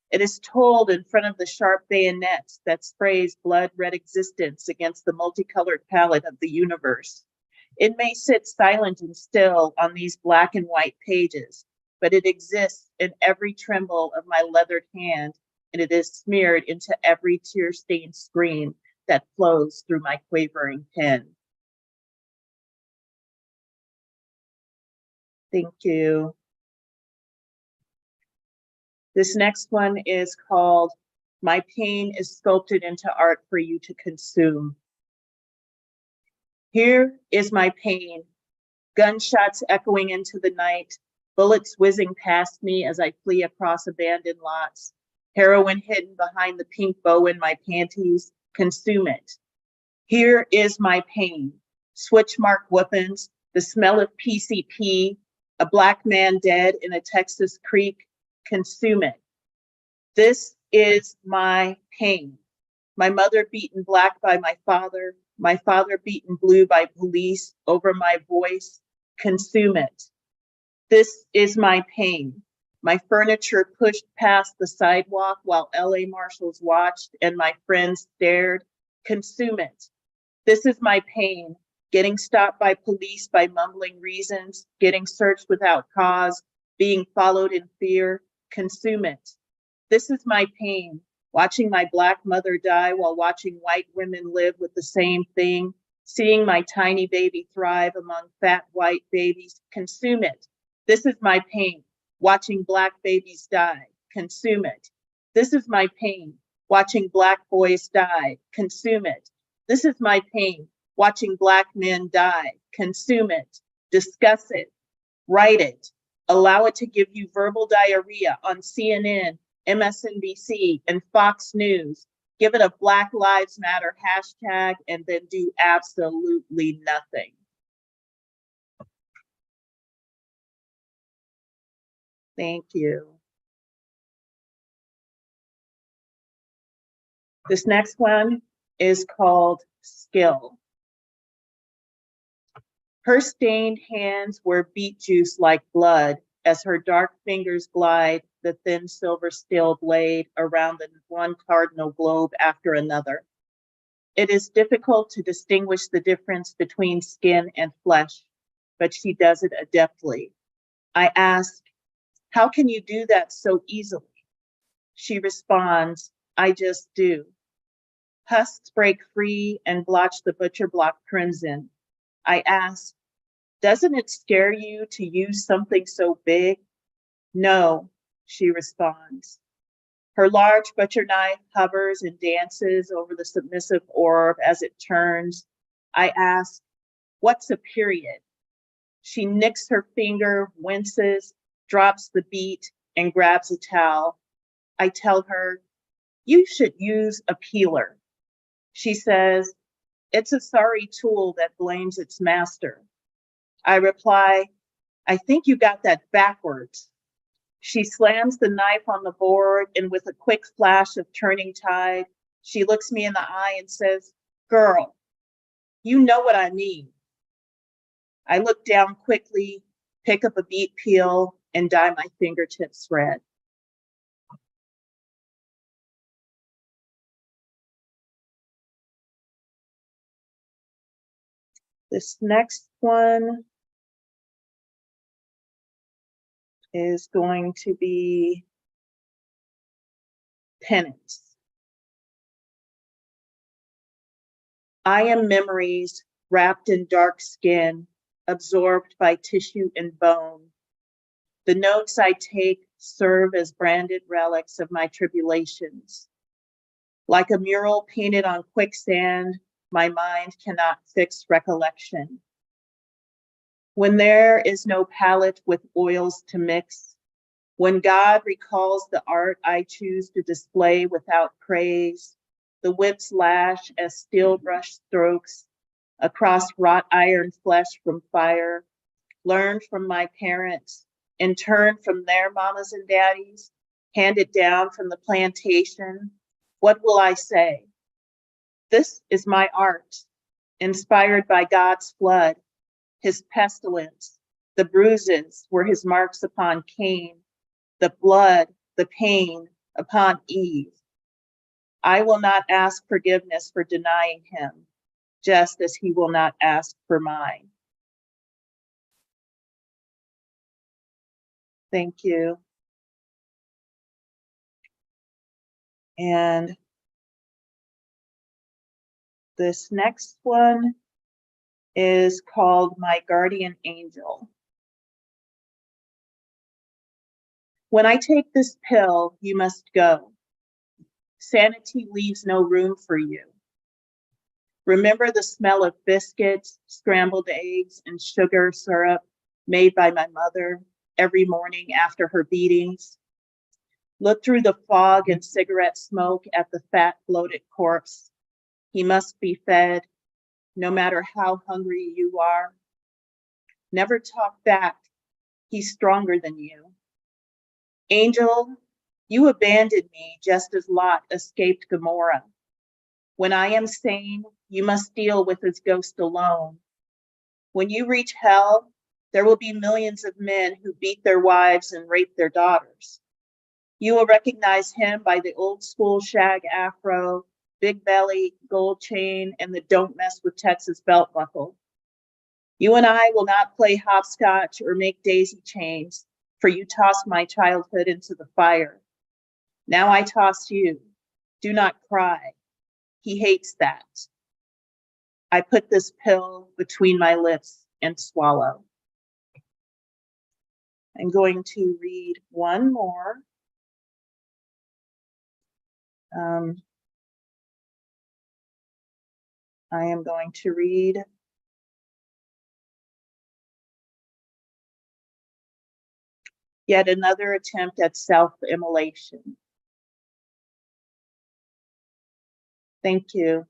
It is told in front of the sharp bayonets that sprays blood-red existence against the multicolored palette of the universe. It may sit silent and still on these black and white pages, but it exists in every tremble of my leathered hand, and it is smeared into every tear-stained scream that flows through my quavering pen. Thank you. This next one is called My Pain is Sculpted into Art for You to Consume. Here is my pain, gunshots echoing into the night, bullets whizzing past me as I flee across abandoned lots, heroin hidden behind the pink bow in my panties, consume it. Here is my pain, switch mark weapons, the smell of PCP, a Black man dead in a Texas creek, consume it. This is my pain. My mother beaten black by my father beaten blue by police over my voice, consume it. This is my pain. My furniture pushed past the sidewalk while LA marshals watched and my friends stared, consume it. This is my pain. Getting stopped by police by mumbling reasons, getting searched without cause, being followed in fear, consume it. This is my pain. Watching my Black mother die while watching white women live with the same thing, seeing my tiny baby thrive among fat white babies, consume it. This is my pain. Watching Black babies die, consume it. This is my pain. Watching Black boys die, consume it. This is my pain. Watching Black men die, consume it, discuss it, write it, allow it to give you verbal diarrhea on CNN, MSNBC, and Fox News. Give it a Black Lives Matter hashtag and then do absolutely nothing. Thank you. This next one is called Skill. Her stained hands wear beet juice like blood as her dark fingers glide the thin silver steel blade around the one cardinal globe after another. It is difficult to distinguish the difference between skin and flesh, but she does it adeptly. I ask, how can you do that so easily? She responds, I just do. Husks break free and blotch the butcher block crimson. I ask, doesn't it scare you to use something so big? No, she responds. Her large butcher knife hovers and dances over the submissive orb as it turns. I ask, what's a period? She nicks her finger, winces, drops the beat, and grabs a towel. I tell her, you should use a peeler. She says, it's a sorry tool that blames its master. I reply, I think you got that backwards. She slams the knife on the board and with a quick flash of turning tide, she looks me in the eye and says, girl, you know what I mean. I look down quickly, pick up a beet peel, and dye my fingertips red. This next one is going to be Penance. I am memories wrapped in dark skin, absorbed by tissue and bone. The notes I take serve as branded relics of my tribulations. Like a mural painted on quicksand, my mind cannot fix recollection. When there is no palette with oils to mix, when God recalls the art I choose to display without praise, the whips lash as steel brush strokes across wrought iron flesh from fire, learned from my parents, in turn from their mamas and daddies, handed down from the plantation, what will I say? This is my art, inspired by God's flood, his pestilence, The bruises were his marks upon Cain, the blood, the pain upon Eve. I will not ask forgiveness for denying him, just as he will not ask for mine. Thank you. And this next one is called My Guardian Angel. When I take this pill, you must go. Sanity leaves no room for you. Remember the smell of biscuits, scrambled eggs, and sugar syrup made by my mother every morning after her beatings? Look through the fog and cigarette smoke at the fat, bloated corpse. He must be fed, no matter how hungry you are. Never talk back. He's stronger than you. Angel, you abandoned me just as Lot escaped Gomorrah. When I am sane, you must deal with his ghost alone. When you reach hell, there will be millions of men who beat their wives and rape their daughters. You will recognize him by the old school shag afro, big belly, gold chain, and the don't mess with Texas belt buckle. You and I will not play hopscotch or make daisy chains, for you tossed my childhood into the fire. Now I toss you. Do not cry. He hates that. I put this pill between my lips and swallow. I'm going to read one more. I am going to read yet another attempt at self-immolation. Thank you.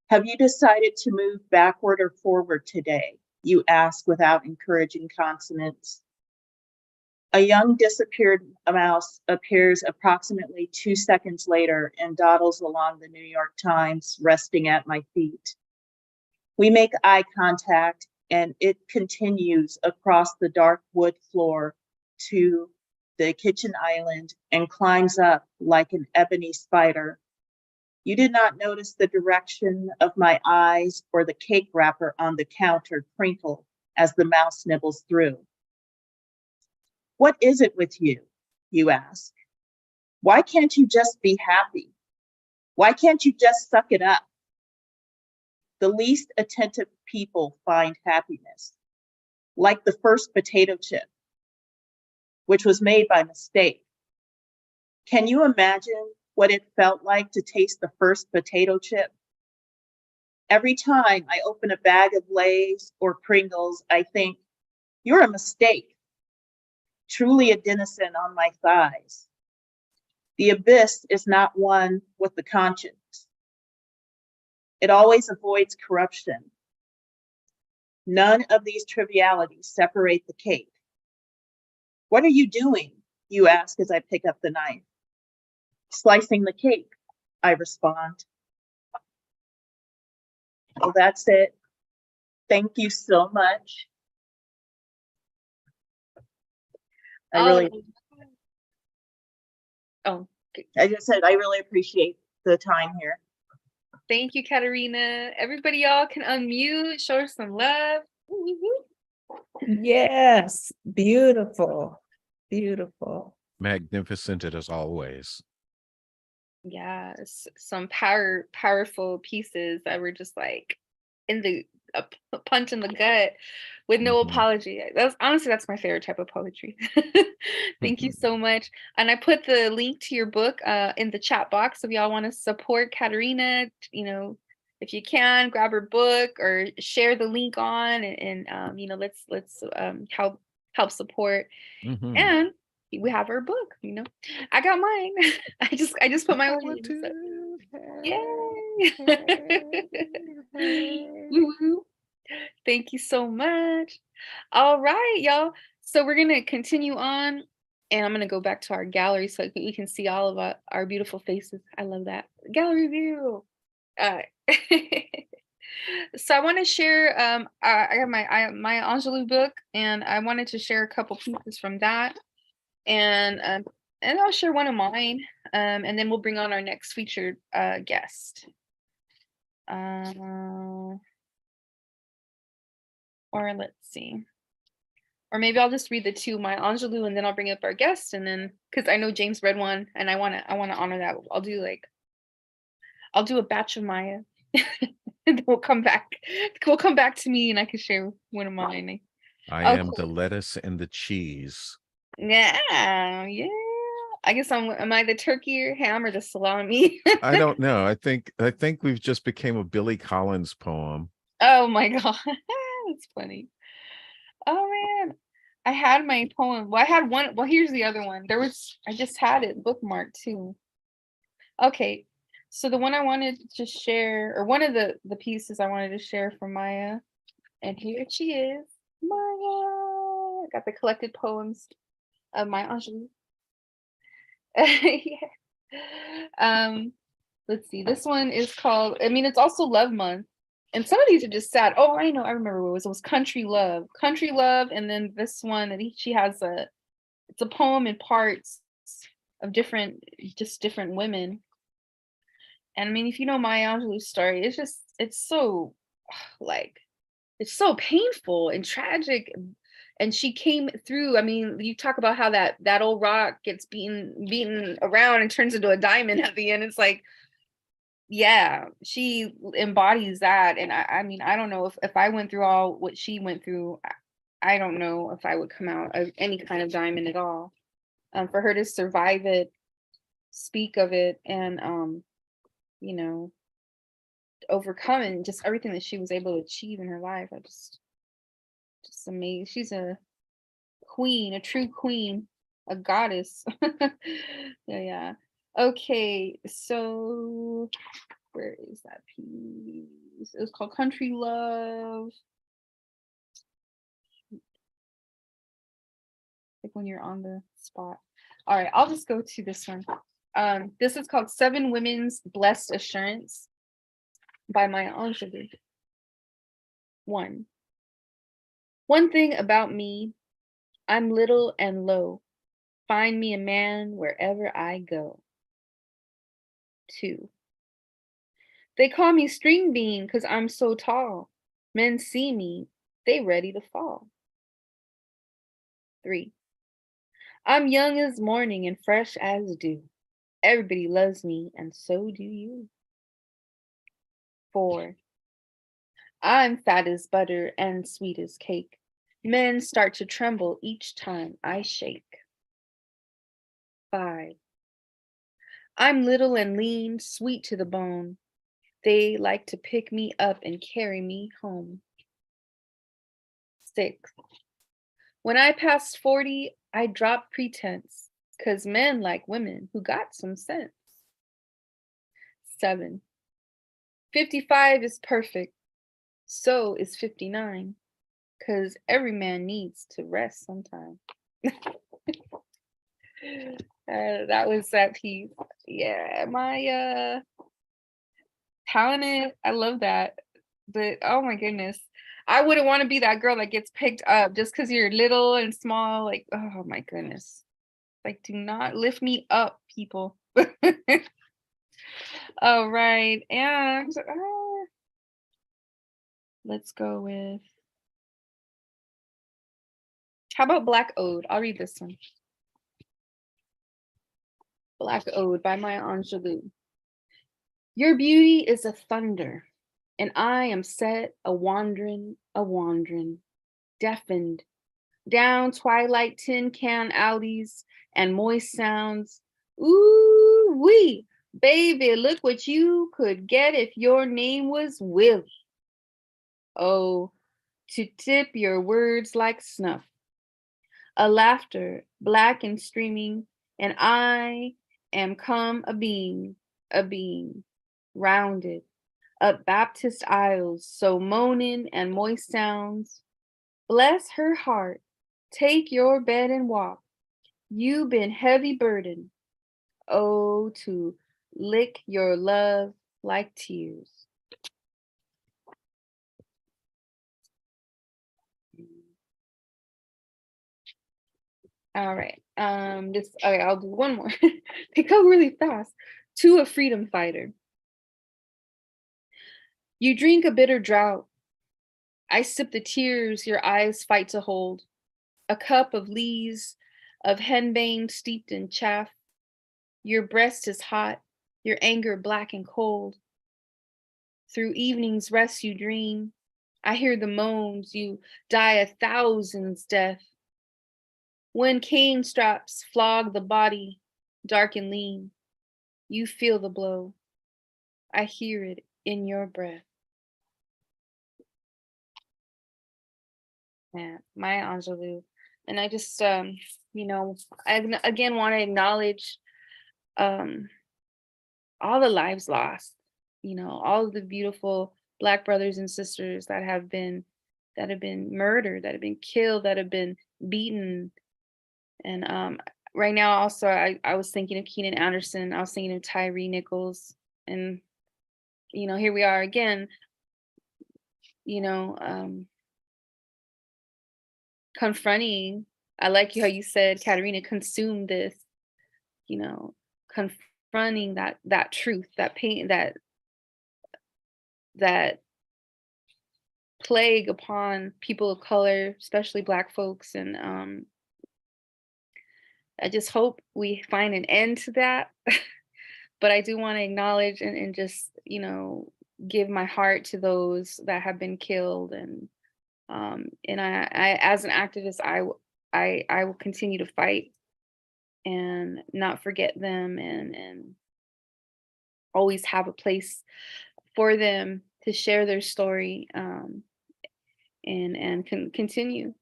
Have you decided to move backward or forward today? You ask without encouraging consonants. A young disappeared mouse appears approximately 2 seconds later and dawdles along the New York Times, resting at my feet. We make eye contact and it continues across the dark wood floor to the kitchen island and climbs up like an ebony spider. You did not notice the direction of my eyes or the cake wrapper on the counter crinkle as the mouse nibbles through. What is it with you? You ask. Why can't you just be happy? Why can't you just suck it up? The least attentive people find happiness, like the first potato chip, which was made by mistake. Can you imagine what it felt like to taste the first potato chip? Every time I open a bag of Lay's or Pringles, I think, you're a mistake. Truly a denizen on my thighs. The abyss is not one with the conscience. It always avoids corruption. None of these trivialities separate the cake. What are you doing? You ask as I pick up the knife. Slicing the cake, I respond. Well, that's it. Thank you so much. I just said I really appreciate the time here. Thank you, Katarina. Everybody, y'all can unmute, show her some love. Yes, beautiful, beautiful. Magnificent as always. Yes, some powerful pieces that were just like in the a punch in the gut with no apology. That's honestly, that's my favorite type of poetry. Thank you so much. And I put the link to your book in the chat box. So if y'all want to support Katarina, you know, if you can grab her book or share the link on and you know, let's help support. And we have her book, you know. I got mine. I just put my own in. So. Yay. Woo-woo. Thank you so much. All right, y'all. So we're gonna continue on, and I'm gonna go back to our gallery so we can see all of our beautiful faces. I love that gallery view. So I want to share. I have my Angelou book, and I wanted to share a couple pieces from that, and I'll share one of mine, and then we'll bring on our next featured guest. Or let's see. Or maybe I'll just read the two, my Angelou, and then I'll bring up our guest, and then because I know James read one, and I wanna honor that. I'll do a batch of Maya, and then we'll come back. We'll come back to me, and I can share one of mine. I Oh, am cool. the lettuce and the cheese. Yeah. I guess am I the turkey or ham or the salami? I don't know. I think we've just became a Billy Collins poem. Oh my god, that's funny. Oh man, I had my poem. Well, I had one. Well, here's the other one. I just had it bookmarked too. Okay, so the one I wanted to share, or one of the pieces I wanted to share from Maya, and here she is, Maya. Got the collected poems of my Angelou. Yeah. Let's see. This one is called. I mean, it's also Love Month, and some of these are just sad. Oh, I know. I remember what it was. It was Country Love. Country Love, and then this one that she has it's a poem in parts of different women. And I mean, if you know Maya Angelou's story, it's so like it's so painful and tragic. And she came through. I mean, you talk about how that old rock gets beaten around and turns into a diamond at the end. It's like, yeah, she embodies that. And I mean, I don't know if I went through all what she went through, I don't know if I would come out of any kind of diamond at all. For her to survive it, speak of it, and you know, overcome it, and just everything that she was able to achieve in her life. I just amazing. She's a queen, a true queen, a goddess. Yeah. Okay, so where is that piece? It was called Country Love. Like when you're on the spot. All right, I'll just go to this one. This is called Seven Women's Blessed Assurance by Maya Angelou. One thing about me, I'm little and low. Find me a man wherever I go. 2, they call me string bean 'cause I'm so tall. Men see me, they ready to fall. 3, I'm young as morning and fresh as dew. Everybody loves me and so do you. 4, I'm fat as butter and sweet as cake. Men start to tremble each time I shake. 5, I'm little and lean, sweet to the bone. They like to pick me up and carry me home. 6, when I passed 40, I dropped pretense, 'cause men like women who got some sense. 7, 55 is perfect, so is 59, 'cause every man needs to rest sometime. That was that piece. Yeah, my talented. I love that. But oh my goodness. I wouldn't want to be that girl that gets picked up just because you're little and small. Like, oh my goodness. Like, do not lift me up, people. All right. And let's go with, how about Black Ode? I'll read this one. Black Ode by Maya Angelou. Your beauty is a thunder, and I am set a wandering, deafened, down twilight tin can alleys and moist sounds. Ooh wee, baby, look what you could get if your name was Willie. Oh, to tip your words like snuff. A laughter, black and streaming, and I am come a being, rounded, up Baptist aisles, so moaning and moist sounds. Bless her heart, take your bed and walk. You been heavy burden. Oh, to lick your love like tears. All right. This okay, I'll do one more. They go really fast. To a freedom fighter. You drink a bitter drought. I sip the tears your eyes fight to hold. A cup of lees, of henbane steeped in chaff. Your breast is hot, your anger black and cold. Through evening's rest you dream. I hear the moans, you die a thousand's death. When cane straps flog the body, dark and lean, you feel the blow. I hear it in your breath. Yeah, Maya Angelou. And I just, you know, again want to acknowledge all the lives lost, you know, all of the beautiful Black brothers and sisters that have been murdered, that have been killed, that have been beaten. And right now also I was thinking of Keenan Anderson, I was thinking of Tyree Nichols, and you know, here we are again, you know, confronting. I like how you said, Katerina, consume this, you know, confronting that truth, that pain, that plague upon people of color, especially Black folks. And I just hope we find an end to that. But I do want to acknowledge and just, you know, give my heart to those that have been killed. And I as an activist, I will continue to fight and not forget them, and always have a place for them to share their story, and continue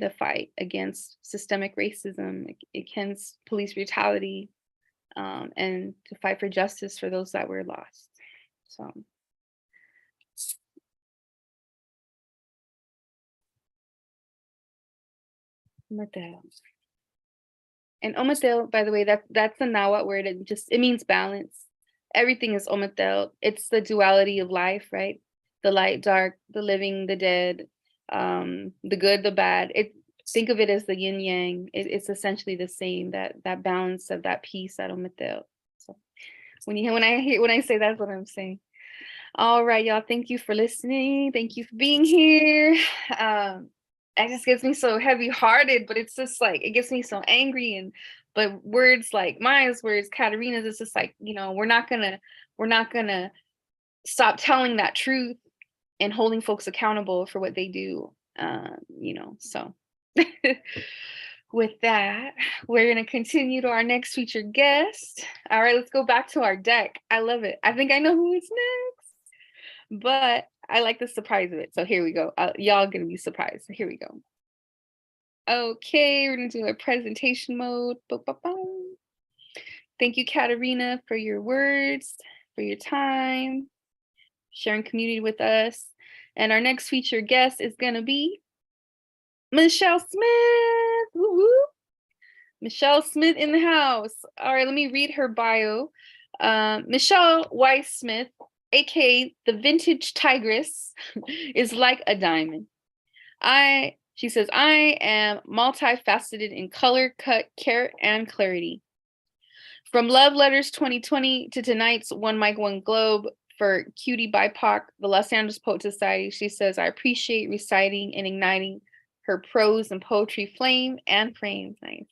the fight against systemic racism, against police brutality, and to fight for justice for those that were lost. So. Omateo. And omateo, by the way, that's a Nahuatl word. It means balance. Everything is omateo. It's the duality of life, right? The light, dark, the living, the dead, the good, the bad. Think of it as the yin yang. It's essentially the same. That balance of that peace, that omateo. So when I say that's what I'm saying. All right, y'all. Thank you for listening. Thank you for being here. It just gets me so heavy-hearted, but it's just like it gets me so angry. But words like Maya's words, Katerina's, it's just like, you know, we're not gonna stop telling that truth and holding folks accountable for what they do. You know, so with that, we're gonna continue to our next featured guest. All right, let's go back to our deck. I love it. I think I know who is next, but I like the surprise of it. So here we go. Y'all gonna be surprised. So here we go. Okay, we're gonna do a presentation mode. Thank you, Katerina, for your words, for your time, sharing community with us. And our next featured guest is gonna be Michelle Smith. Woo-hoo. Michelle Smith in the house. All right, let me read her bio. Michelle Weiss Smith, aka the Vintage Tigress, is like a diamond. She says, I am multifaceted in color, cut, care, and clarity. From Love Letters 2020 to tonight's One Mic, One Globe for Cutie BIPOC, the Los Angeles Poet Society, she says, I appreciate reciting and igniting her prose and poetry flame and frames. Nice.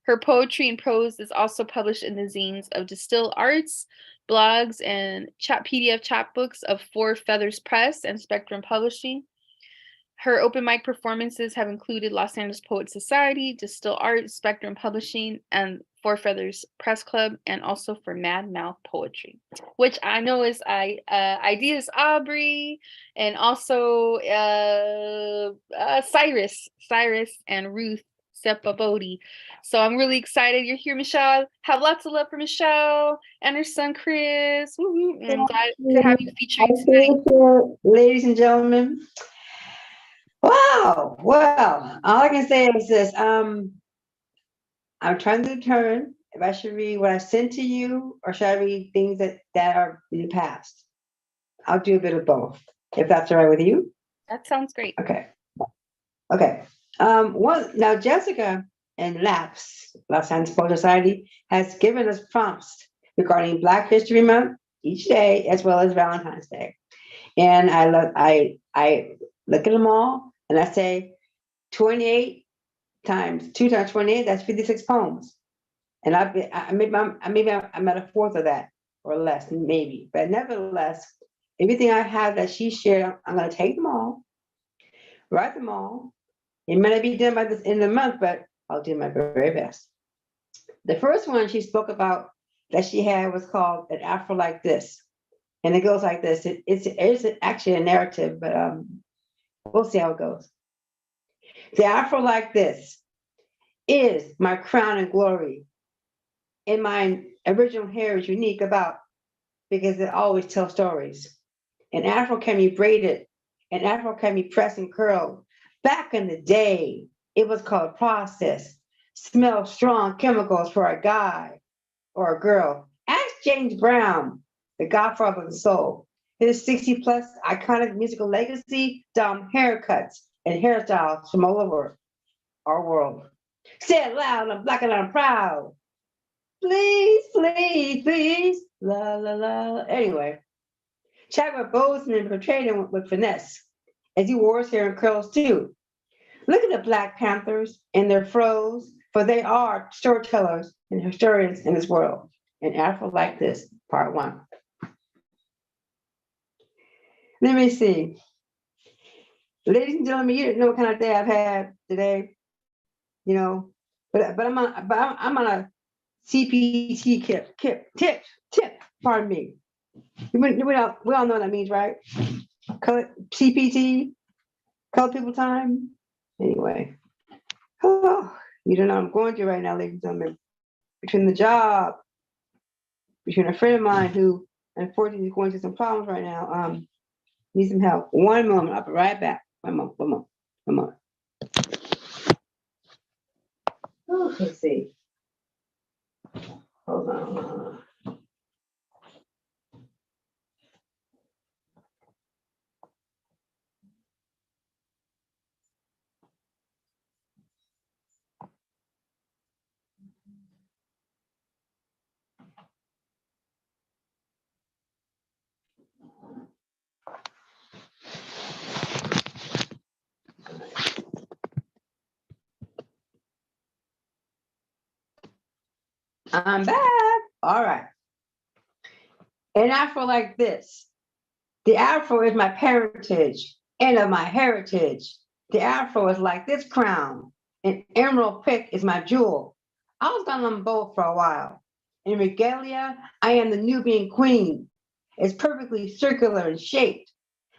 Her poetry and prose is also published in the zines of Distill Arts, blogs, and PDF chapbooks of Four Feathers Press and Spectrum Publishing. Her open mic performances have included Los Angeles Poet Society, Distill Arts, Spectrum Publishing, and Four Feathers Press Club, and also for Mad Mouth Poetry, which I know is Ideas Aubrey, and also Cyrus and Ruth Sepabodi. So I'm really excited you're here, Michelle. Have lots of love for Michelle and her son, Chris. Woo-hoo. I'm glad to have you featuring tonight. Ladies and gentlemen. Wow. Well, all I can say is this. I'm trying to determine if I should read what I sent to you or should I read things that are in the past. I'll do a bit of both, if that's all right with you. That sounds great. Okay. Now Jessica and LAPS, Los Angeles Poetry Society, has given us prompts regarding Black History Month each day, as well as Valentine's Day. And I look at them all and I say 28 times 2 times 28, that's 56 poems. And maybe I'm at a fourth of that or less, maybe. But nevertheless, everything I have that she shared, I'm going to take them all, write them all. It may not be done by the end of the month, but I'll do my very best. The first one she spoke about that she had was called An Afro Like This. And it goes like this. It's actually a narrative, but we'll see how it goes. The Afro Like This is my crown and glory. And my original hair is unique about because it always tells stories. An Afro can be braided, an Afro can be pressed and curled. Back in the day, it was called process. Smell strong chemicals for a guy or a girl. Ask James Brown, the godfather of the soul. His 60 plus iconic musical legacy, dumb haircuts and hairstyles from all over our world. Say it loud, I'm black and I'm proud. Please, please, please, la, la, la. Anyway, Chadwick Boseman portrayed him with finesse, as he wore his hair in curls too. Look at the Black Panthers and their fros, for they are storytellers and historians in this world. An Afro Like This, part 1. Let me see. Ladies and gentlemen, you didn't know what kind of day I've had today, you know, but I'm on a CPT tip, pardon me. We all know what that means, right? CPT, color people time. Anyway, oh, you don't know what I'm going through right now, ladies and gentlemen. Between the job, between a friend of mine who unfortunately is going through some problems right now, needs some help. One moment, I'll be right back. One moment. Oh, let's see. Hold on. I'm back. All right. An Afro Like This. The Afro is my parentage and of my heritage. The Afro is like this crown. An emerald pick is my jewel. I was gone on both for a while. In regalia, I am the Nubian queen. It's perfectly circular and shaped,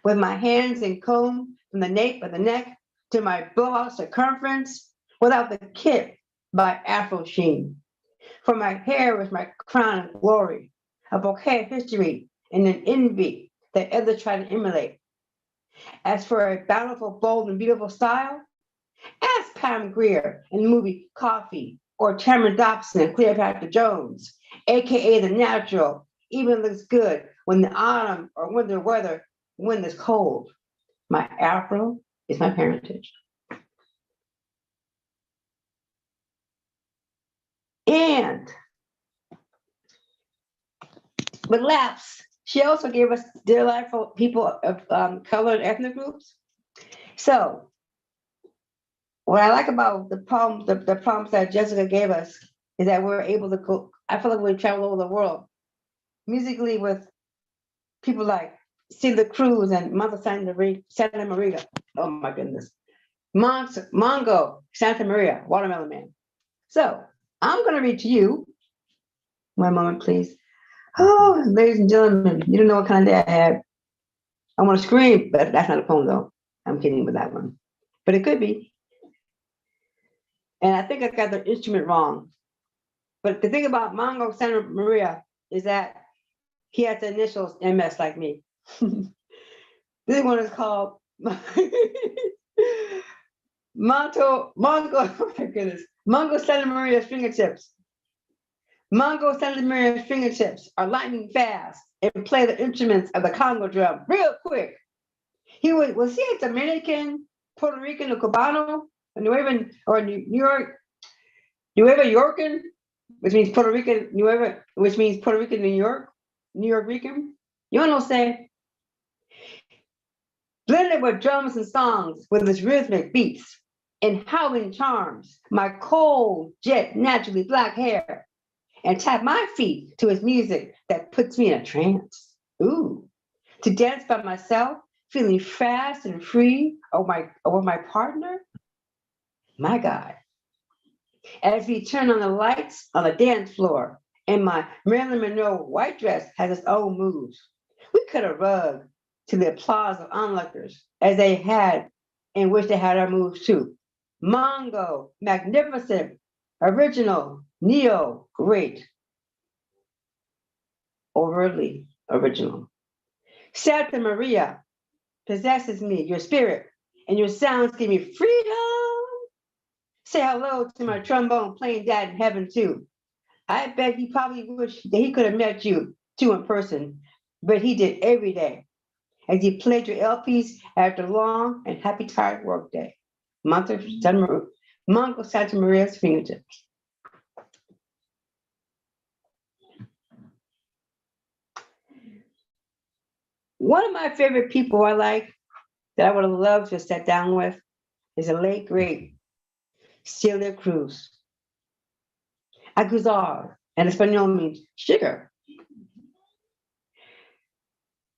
with my hands and comb from the nape of the neck to my blowout circumference, without the kip by Afro sheen. For my hair is my crown and glory, a bouquet of history and an envy that others try to emulate. As for a bountiful, bold, and beautiful style, ask Pam Grier in the movie Coffee, or Tamara Dobson and Cleopatra Jones, aka The Natural, even looks good when the autumn or winter weather, wind is cold. My Afro is my parentage. And with LAPS, she also gave us delightful people of colored ethnic groups. So what I like about the poems, the prompts that Jessica gave us is that we're able to go, I feel like we travel over the world musically with people like Celia Cruz and Martha Santa Maria. Oh my goodness. Mongo, Santa Maria, Watermelon Man. So I'm going to read to you. One moment, please. Oh, ladies and gentlemen, you don't know what kind of day I had. I want to scream, but that's not a poem, though. I'm kidding with that one. But it could be. And I think I got the instrument wrong. But the thing about Mongo Santa Maria is that he has the initials MS like me. This one is called Mongo, oh my goodness. Mongo Santa Maria fingertips. Mongo Santa Maria fingertips are lightning fast and play the instruments of the Congo drum real quick. Was he a Dominican, Puerto Rican, or Cubano, or New York? Nueva Yorkan, which means Puerto Rican, Nueva, which means Puerto Rican, New York Rican. You know what I'm saying? Blended with drums and songs, with its rhythmic beats and howling charms, my cold, jet, naturally black hair, and tap my feet to its music that puts me in a trance. Ooh, to dance by myself, feeling fast and free, or with my partner. My God. As we turn on the lights on the dance floor, and my Marilyn Monroe white dress has its own moves. We cut a rug to the applause of onlookers as they had and wish they had our moves too. Mongo, magnificent, original, neo, great, overtly original. Santa Maria possesses me, your spirit, and your sounds give me freedom. Say hello to my trombone playing dad in heaven too. I bet he probably wished that he could have met you too in person, but he did every day as he played your LPs after a long and happy tired workday. Mongo Santa Maria's fingertips. One of my favorite people I like that I would have loved to sit down with is a late great Celia Cruz. Aguzar, and Espanol means sugar.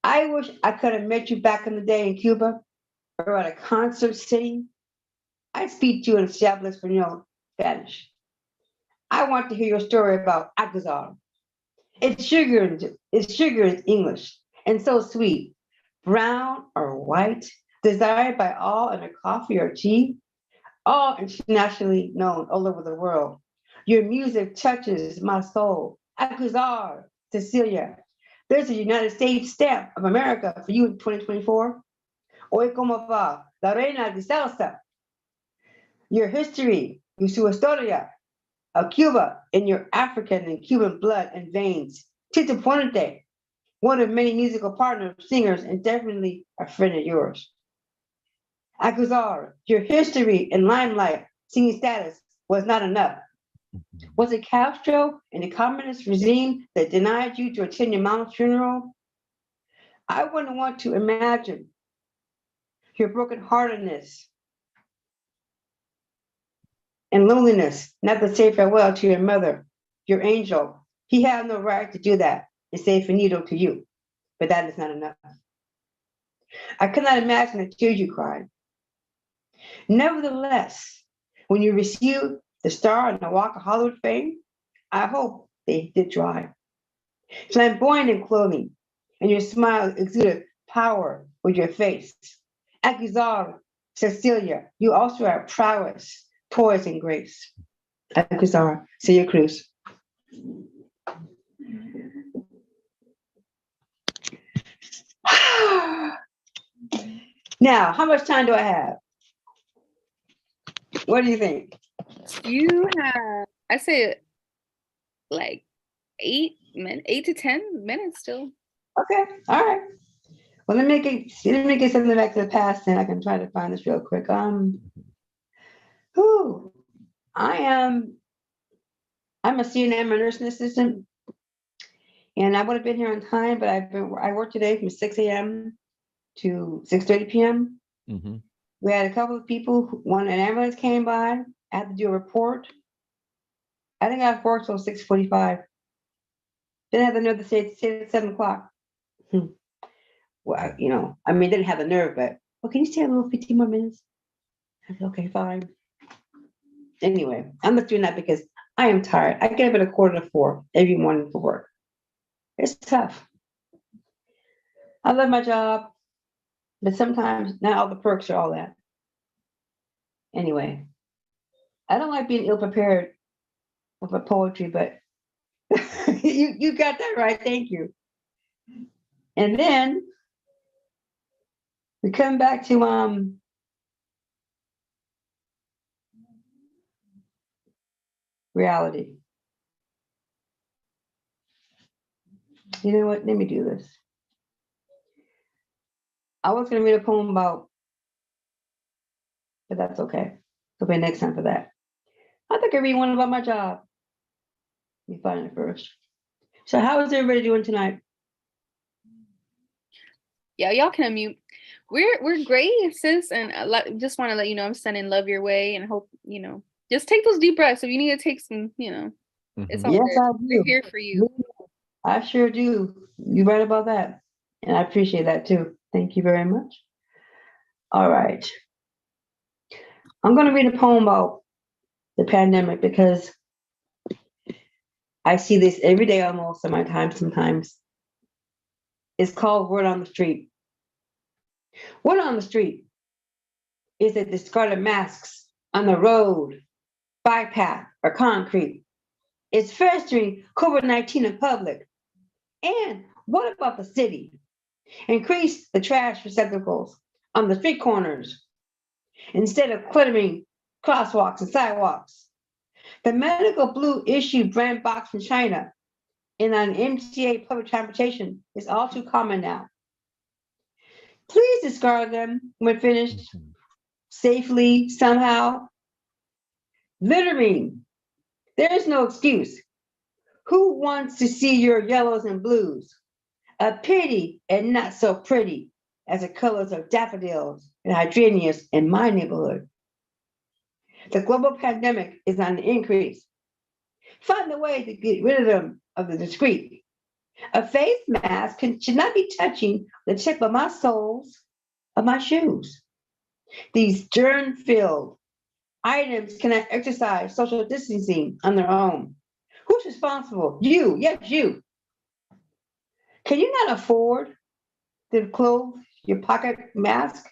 I wish I could have met you back in the day in Cuba or at a concert city. I'd speak to you in Espanol, Spanish. I want to hear your story about Aguzar. It's sugar in English and so sweet, brown or white, desired by all in a coffee or tea, all internationally known all over the world. Your music touches my soul. Aguzar, Cecilia. There's a United States stamp of America for you in 2024. Hoy como va, la reina de salsa. Your history, su historia of Cuba in your African and Cuban blood and veins. Tito Puente, one of many musical partners, singers, and definitely a friend of yours. Aguzar, your history and limelight, singing status was not enough. Was it Castro and the communist regime that denied you to attend your mom's funeral? I wouldn't want to imagine your brokenheartedness and loneliness, not to say farewell to your mother, your angel. He had no right to do that and say finito to you, but that is not enough. I cannot imagine the tears you cried. Nevertheless, when you received the star on the Walk of Hollywood fame, I hope they did dry. Flamboyant in clothing, and your smile exuded power with your face. Aguzar, Cecilia, you also have prowess, poise, and grace. Aguzar, Celia Cruz. Now, how much time do I have? What do you think? You have, I say, like 8 to 10 minutes still. Okay, all right. Well, let me get something back to the past, and I can try to find this real quick. I'm a CNM nursing assistant, and I would have been here on time, but I worked today from 6 a.m. to 6:30 p.m. Mhm. We had a couple of people, an ambulance came by, I had to do a report. I think I worked till 6:45. Then I had the nerve to say at 7 o'clock. Well, didn't have the nerve, but, well, can you stay a little 15 more minutes? I said, okay, fine. Anyway, I'm just doing that because I am tired. I get up at 3:45 every morning for work. It's tough. I love my job, but sometimes not all the perks are all that. Anyway, I don't like being ill prepared with my poetry, but you got that right. Thank you. And then we come back to reality. You know what? Let me do this. I was going to read a poem about, but that's okay. There'll be next time for that. I think I read one about my job. Let me find it first. So how is everybody doing tonight? Yeah, y'all can unmute. We're great, sis, and just want to let you know I'm sending love your way, and hope just take those deep breaths. If you need to take some, it's all Yes, good. I We're do. here for you. I sure do. You're right about that. And I appreciate that too. Thank you very much. All right. I'm going to read a poem about the pandemic because I see this every day almost in my time sometimes. It's called Word on the Street. Word on the street is that discarded masks on the road, bike path, or concrete. It's festering COVID-19 in public. And what about the city? Increase the trash receptacles on the street corners instead of cluttering crosswalks and sidewalks. The medical blue issued brand box from China in an MTA public transportation is all too common now. Please discard them when finished safely somehow. Littering, there is no excuse. Who wants to see your yellows and blues? A pity and not so pretty as the colors of daffodils and hydrangeas in my neighborhood. The global pandemic is on the increase. Find a way to get rid of them of the discreet. A face mask should not be touching the tip of my soles of my shoes. These germ-filled items cannot exercise social distancing on their own. Who's responsible? You, yes, you. Can you not afford to clothe your pocket mask?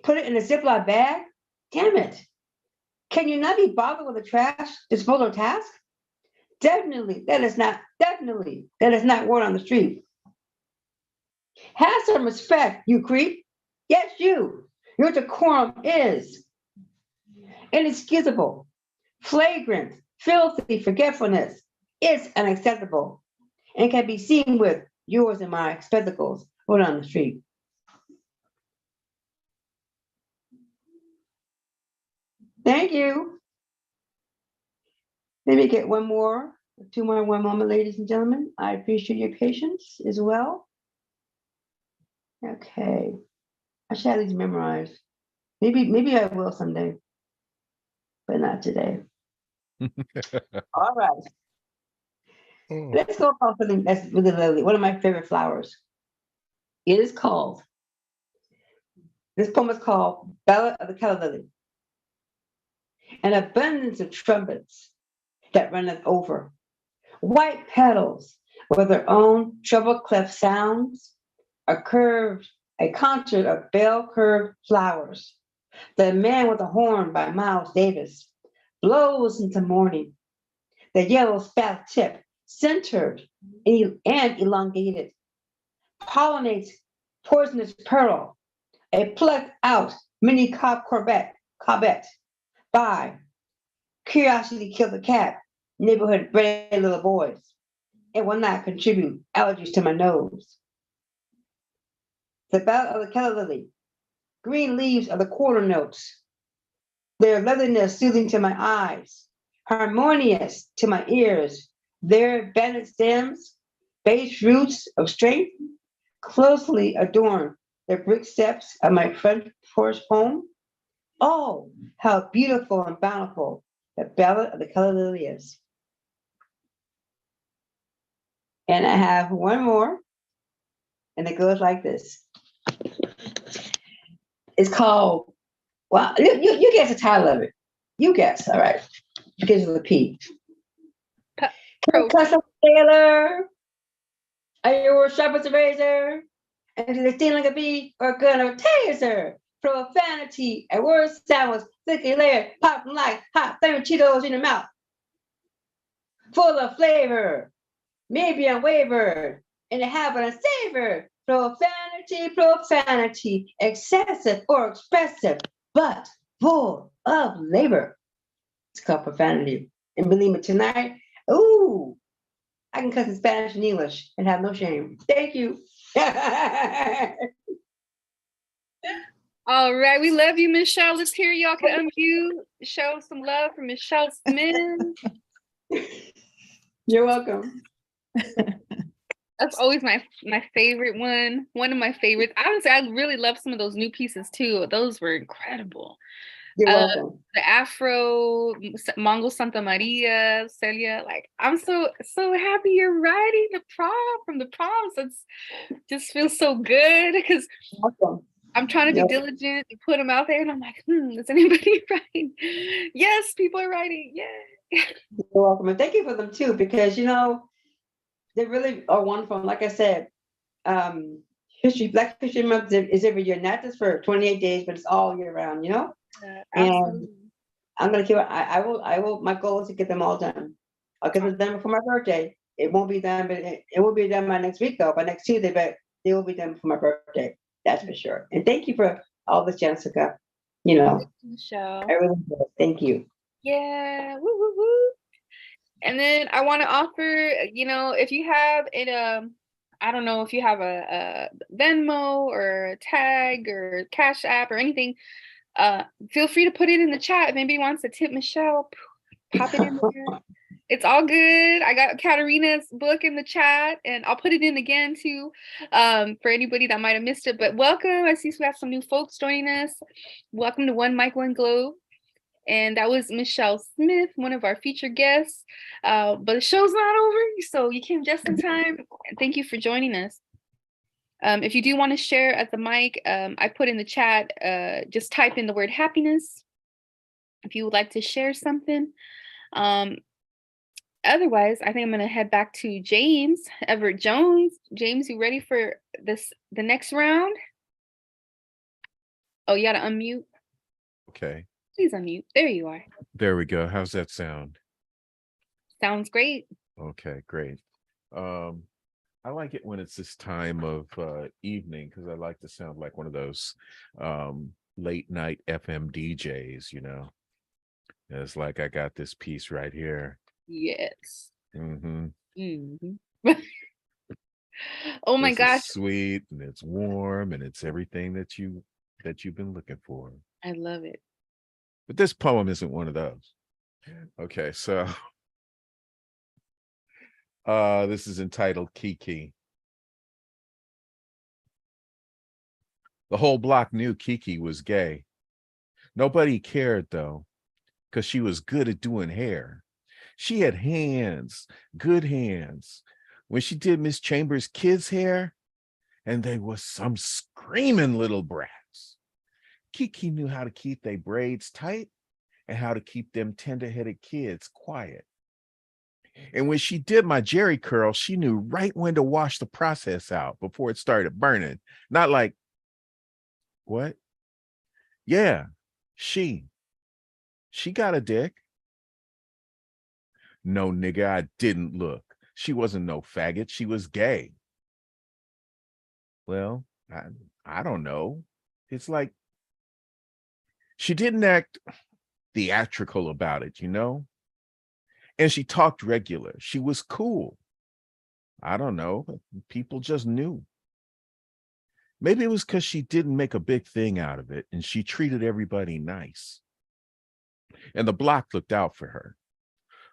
Put it in a Ziploc bag? Damn it. Can you not be bothered with a trash disposal task? Definitely, that is not word on the street. Have some respect, you creep. Yes, you. Your decorum is inexcusable, flagrant, filthy forgetfulness. It's unacceptable and can be seen with yours and my spectacles word on the street. Thank you. Let me get one more, two more, one moment, ladies and gentlemen. I appreciate your patience as well. Okay. I should have these memorized. Maybe I will someday, but not today. All right. Let's go about something that's really lovely. One of my favorite flowers. It is called, this poem is called Ballad of the Calla Lily. An abundance of trumpets that runneth over. White petals with their own treble clef sounds. A concert of bell-curved flowers. The Man with the Horn by Miles Davis blows into morning. The yellow spat tip, centered and elongated, pollinates poisonous pearl, a plucked out mini Cobbett by Curiosity Killed the Cat, neighborhood bred little boys. It will not contribute allergies to my nose. The Ballad of the Calla Lily, green leaves of the quarter notes, their leatheriness soothing to my eyes, harmonious to my ears, their bended stems, base roots of strength, closely adorn the brick steps of my front porch home. Oh, how beautiful and bountiful the Ballad of the Calla Lily is. And I have one more, and it goes like this. It's called, well, you guess the title of it. You guess, all right. Begins with a P. Custom Tailor. Are you sharp as a razor? And do they sting like a bee or gonna taser? Profanity and word sounds thickly layered, popping like hot flame Cheetos in your mouth. Full of flavor, maybe unwavered, in the habit of savor. Profanity, excessive or expressive, but full of labor. It's called profanity. And believe me, tonight, ooh, I can cuss in Spanish and English and have no shame. Thank you. All right, we love you, Michelle. Let's hear y'all can unmute. Show some love for Michelle Smith. You're welcome. That's always my favorite one. One of my favorites. Honestly, I really love some of those new pieces too. Those were incredible. You're Uh, welcome. The Afro, Mongo Santa Maria, Celia. Like, I'm so happy you're writing the prom from the proms. It's just feels so good because Welcome. I'm trying to be Yep. diligent to put them out there, and I'm like, is anybody writing? Yes, people are writing. Yay. You're welcome. And thank you for them too, because they really are wonderful. And like I said, Black History Month is every year, not just for 28 days, but it's all year round, And Absolutely. I'm gonna keep. I will. My goal is to get them all done. I'll get them done before my birthday. It won't be done, but it will be done by next week, though. By next Tuesday, but they will be done before my birthday. That's for sure. And thank you for all this, Jessica. Michelle. I really do. Thank you. Yeah. Woo, woo, woo. And then I want to offer, if you have it, I don't know if you have a Venmo or a tag or Cash App or anything, feel free to put it in the chat. If anybody wants to tip Michelle, pop it in there. It's all good. I got Katarina's book in the chat, and I'll put it in again too, for anybody that might have missed it. But welcome. I see we have some new folks joining us. Welcome to One Mic, One Globe. And that was Michelle Smith, one of our featured guests. But the show's not over, so you came just in time. Thank you for joining us. If you do want to share at the mic, I put in the chat, just type in the word happiness if you would like to share something. Otherwise, I think I'm going to head back to James Everett Jones. James, you ready for the next round? Oh, you got to unmute. Okay, Please unmute. There you are. there we go. How's that sound? Sounds great. Okay, great. I like it when it's this time of evening because I like to sound like one of those late night FM DJs. It's like I got this piece right here. Yes. Mm-hmm. Oh my This is gosh. sweet and it's warm and it's everything that you've been looking for. I love it. But this poem isn't one of those. Okay, so this is entitled Kiki. The whole block knew Kiki was gay. Nobody cared though, because she was good at doing hair. She had hands, good hands. When she did Miss Chambers' kids' hair, and they were some screaming little brats. Kiki knew how to keep their braids tight and how to keep them tender-headed kids quiet. And when she did my Jerry curl, she knew right when to wash the process out before it started burning. Not like, what? Yeah, she got a dick. No, nigga, I didn't look. She wasn't no faggot. She was gay. Well, I don't know. It's like she didn't act theatrical about it, And she talked regular. She was cool. I don't know. People just knew. Maybe it was because she didn't make a big thing out of it and she treated everybody nice. And the block looked out for her.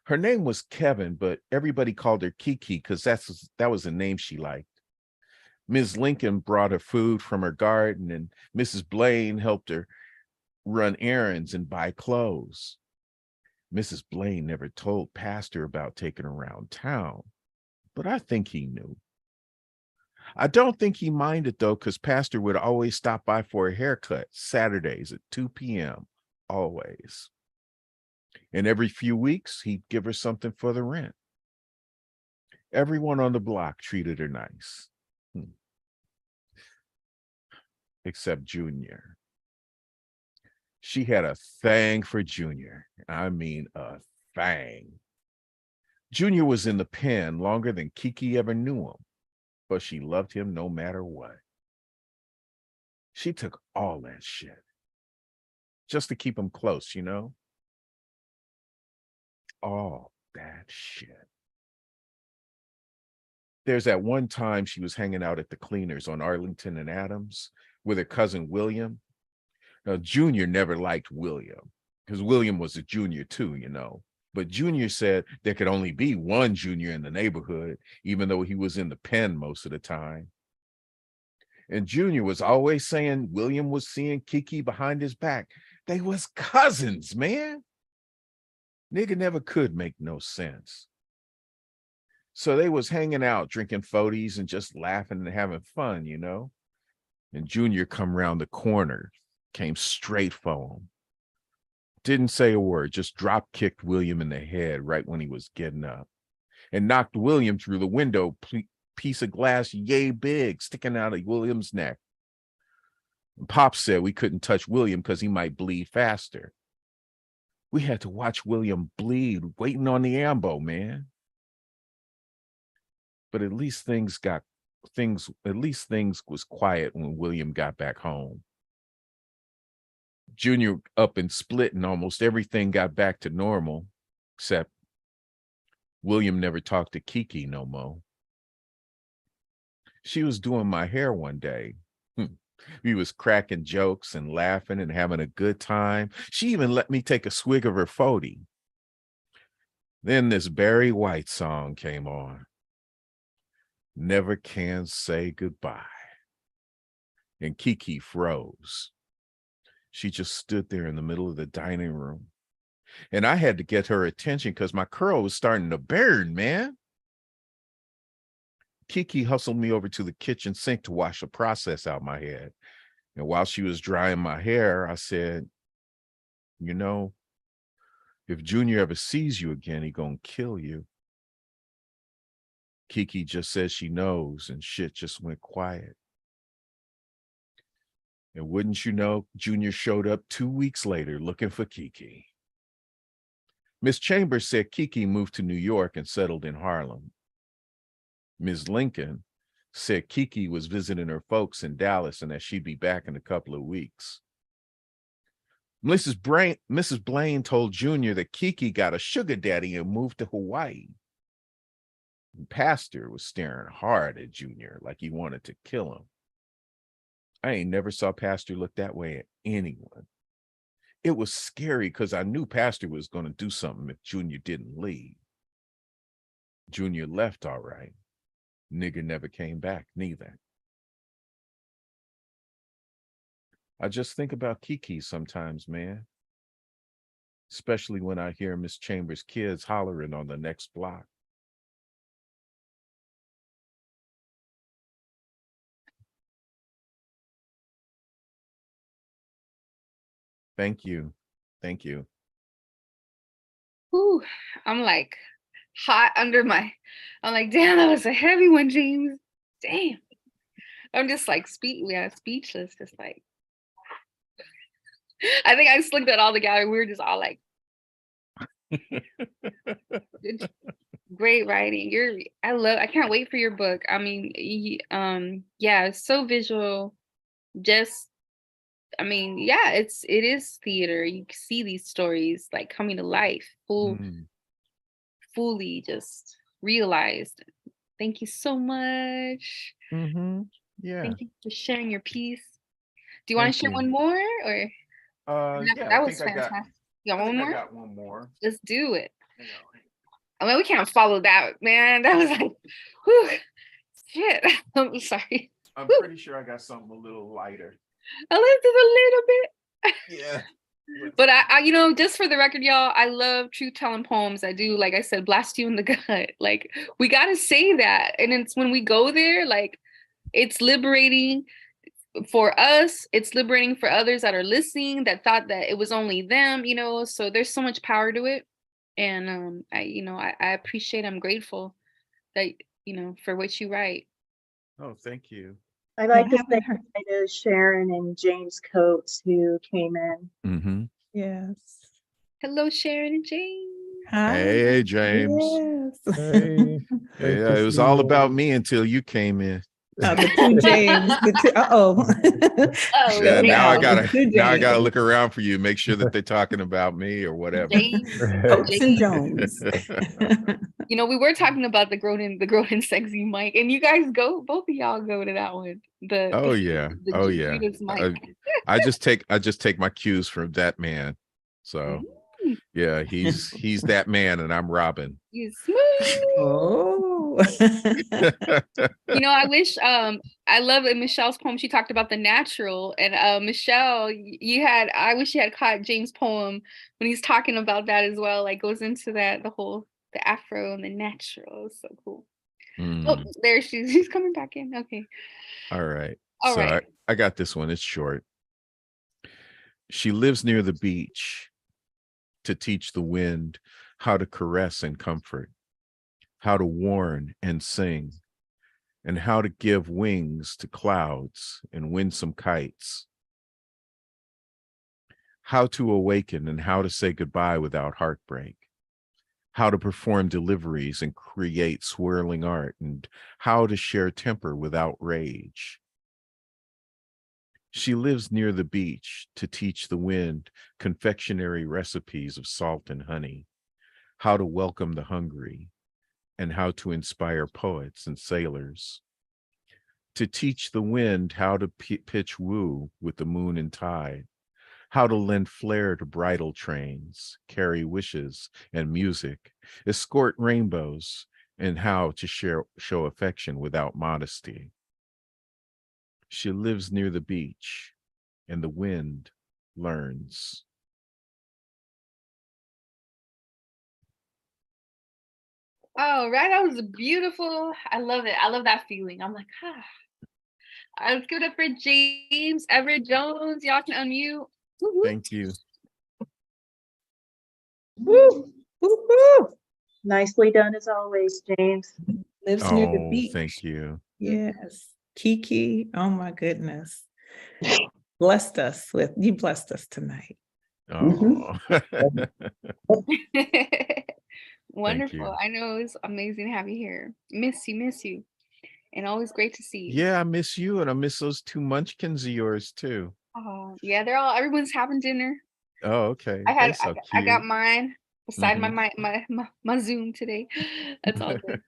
Her name was Kevin, but everybody called her Kiki because that was a name she liked. Ms. Lincoln brought her food from her garden and Mrs. Blaine helped her run errands and buy clothes. Mrs. Blaine never told Pastor about taking her around town, but I think he knew. I don't think he minded though, because Pastor would always stop by for a haircut Saturdays at 2 p.m. always. And every few weeks, he'd give her something for the rent. Everyone on the block treated her nice. Except Junior. She had a thing for Junior. I mean, a thing. Junior was in the pen longer than Kiki ever knew him, but she loved him no matter what. She took all that shit just to keep him close, All that shit. There's that one time she was hanging out at the Cleaners on Arlington and Adams with her cousin William. Now, Junior never liked William because William was a junior too, you know. But Junior said there could only be one Junior in the neighborhood, even though he was in the pen most of the time. And Junior was always saying William was seeing Kiki behind his back. They was cousins, man. Nigga never could make no sense. So they was hanging out, drinking 40s and just laughing and having fun, you know. And Junior come around the corner, came straight for him. Didn't say a word, just drop kicked William in the head right when he was getting up and knocked William through the window, piece of glass yay big sticking out of William's neck. And Pop said we couldn't touch William because he might bleed faster. We had to watch William bleed, waiting on the ambo, man. But at least things was quiet when William got back home. Junior up and split and almost everything got back to normal, except William never talked to Kiki no more. She was doing my hair one day. We was cracking jokes and laughing and having a good time. She even let me take a swig of her 40. Then this Barry White song came on. Never Can Say Goodbye. And Kiki froze. She just stood there in the middle of the dining room. And I had to get her attention because my curl was starting to burn, man. Kiki hustled me over to the kitchen sink to wash the process out my head. And while she was drying my hair, I said, you know, if Junior ever sees you again, he gonna kill you. Kiki just says she knows, and shit just went quiet. And wouldn't you know, Junior showed up 2 weeks later looking for Kiki. Miss Chambers said Kiki moved to New York and settled in Harlem. Ms. Lincoln said Kiki was visiting her folks in Dallas and that she'd be back in a couple of weeks. Mrs. Blaine told Junior that Kiki got a sugar daddy and moved to Hawaii. And Pastor was staring hard at Junior like he wanted to kill him. I ain't never saw Pastor look that way at anyone. It was scary because I knew Pastor was going to do something if Junior didn't leave. Junior left all right. Nigga never came back neither. I just think about Kiki sometimes, man. Especially when I hear Miss Chambers' kids hollering on the next block. Thank you. Thank you. Ooh, I'm like hot under my, I'm like, damn, that was a heavy one, James. Damn. I'm just like speechless, just like. I think I just looked at all the gallery. We were just all like, great writing. I can't wait for your book. I mean, yeah, it's so visual. Just, I mean, yeah, it is theater. You see these stories like coming to life, fully just realized. Thank you so much. Yeah. Thank you for sharing your piece. Do you want to share one more, or? Yeah, That was fantastic. You got one more? I got one more. Let's do it. I mean, we can't follow that, man. That was like, whew, shit. I'm sorry. I'm pretty sure I got something a little lighter. I lived it a little bit. Yeah. But I, you know, just for the record, y'all, I love truth-telling poems. I do, like I said, blast you in the gut. Like, we got to say that. And it's when we go there, like, it's liberating for us. It's liberating for others that are listening that thought that it was only them, you know. So there's so much power to it. And I appreciate, I'm grateful that, you know, for what you write. Oh, thank you. I'd like to haven't say hi to Sharon and James Coates who came in. Yes. Hello, Sharon and James. Hi. Hey, James. Yes. Hey, Yeah, it was all about me until you came in. The two James. Oh, Yeah, now I yeah. gotta look around for you, make sure that they're talking about me or whatever. James. Coates and Jones. You know, we were talking about the grown sexy mic, and you guys both of y'all go to that one. Oh yeah. the Oh yeah. Judas mic. I just take my cues from that man. So Mm. yeah, he's that man and I'm Robin. You smooth. Oh. You know, I wish I love in Michelle's poem she talked about the natural, and Michelle, I wish you had caught James' poem when he's talking about that as well, like goes into that the afro and the natural. It's so cool. Oh, Mm, there she's coming back in. Okay. all right. All So right. I got this one. It's short. She lives near the beach to teach the wind how to caress and comfort, how to warn and sing, and how to give wings to clouds and win some kites, how to awaken and how to say goodbye without heartbreak, how to perform deliveries and create swirling art, and how to share temper without rage. She lives near the beach to teach the wind confectionery recipes of salt and honey, how to welcome the hungry, and how to inspire poets and sailors. To teach the wind how to pitch woo with the moon and tide, how to lend flair to bridal trains, carry wishes and music, escort rainbows, and how to show affection without modesty. She lives near the beach, and the wind learns. Oh, right. That was beautiful. I love it. I love that feeling. I'm like, ah. Let's give it up for James Everett Jones. Y'all can unmute. Woo-hoo. Thank you. Woo, woo, woo. Nicely done as always, James. Lives near the Oh, beach. thank you. Yes. Kiki, oh my goodness. Blessed us tonight. Oh, Wonderful. I know it's amazing to have you here. Miss you. And always great to see you. yeah, I miss you, and I miss those two munchkins of yours too. Oh, yeah, everyone's having dinner. Oh, okay. I They so got cute. mine beside Mhm. my Zoom today. That's all good.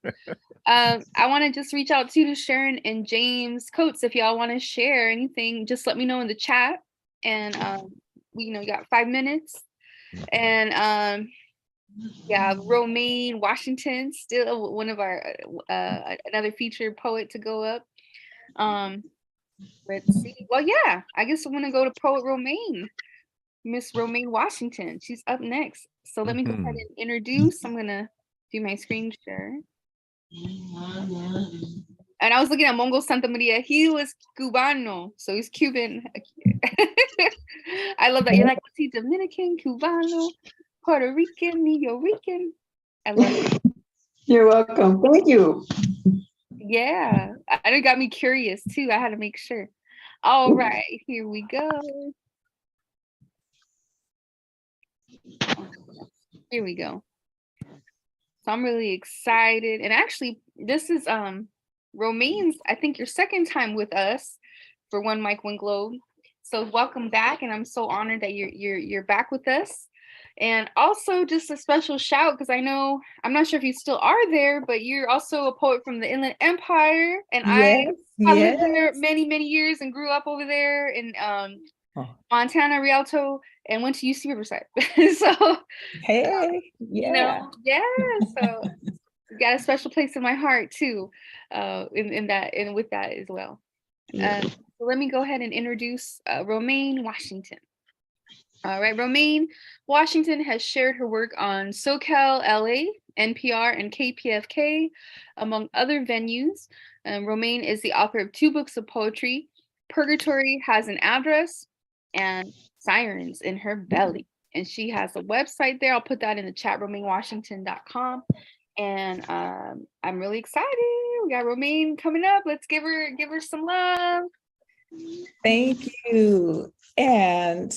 I want to just reach out to Sharon and James Coates. If y'all want to share anything, just let me know in the chat. And we got 5 minutes. And yeah, Romaine Washington, still one of our another featured poet to go up. Let's see. Well, yeah, I guess I'm gonna go to Poet Romaine, Miss Romaine Washington. She's up next. So let me go ahead and introduce. I'm gonna do my screen share. And I was looking at Mongo Santa Maria. He was Cubano, so he's Cuban. I love that. You're like, what's he, Dominican, Cubano, Puerto Rican, New Rican? I love it. You're welcome. Thank you. Yeah, it got me curious too. I had to make sure. All right, here we go. Here we go. So I'm really excited. And actually, this is Romaine's, I think, your second time with us for One Mic, One Globe. So welcome back, and I'm so honored that you're back with us. And also just a special shout, because I'm not sure if you still are there, but you're also a poet from the Inland Empire. And I lived there many, many years and grew up over there in Montana, Rialto, and went to UC Riverside. So Hey, yeah. So you got a special place in my heart too, in that and with that as well. So let me go ahead and introduce Romaine Washington. All right, Romaine Washington has shared her work on SoCal, LA, NPR, and KPFK, among other venues. Romaine is the author of 2 books of poetry, Purgatory Has an Address, and Sirens in Her Belly. And she has a website there. I'll put that in the chat, RomaineWashington.com. And I'm really excited. We got Romaine coming up. Let's give her some love. Thank you. And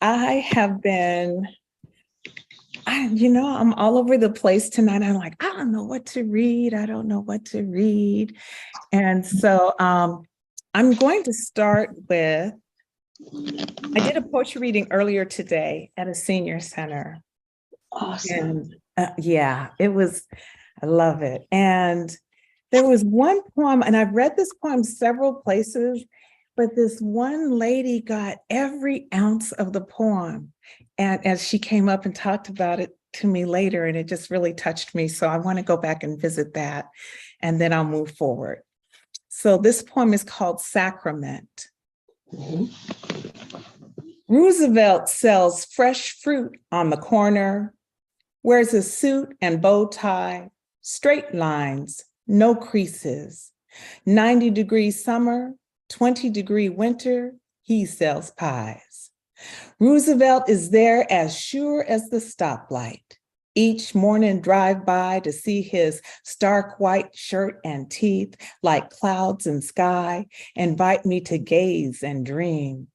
I have been, I'm all over the place tonight. I'm like, I don't know what to read. And so I'm going to start with, I did a poetry reading earlier today at a senior center. Awesome. And I love it. And there was one poem, and I've read this poem several places, But this one lady got every ounce of the poem. And as she came up and talked about it to me later, and it just really touched me. So I want to go back and visit that, and then I'll move forward. So this poem is called Sacrament. Roosevelt sells fresh fruit on the corner, wears a suit and bow tie, straight lines, no creases. 90-degree summer, 20-degree winter, he sells pies. Roosevelt is there as sure as the stoplight. Each morning drive by to see his stark white shirt and teeth like clouds and sky, invite me to gaze and dream.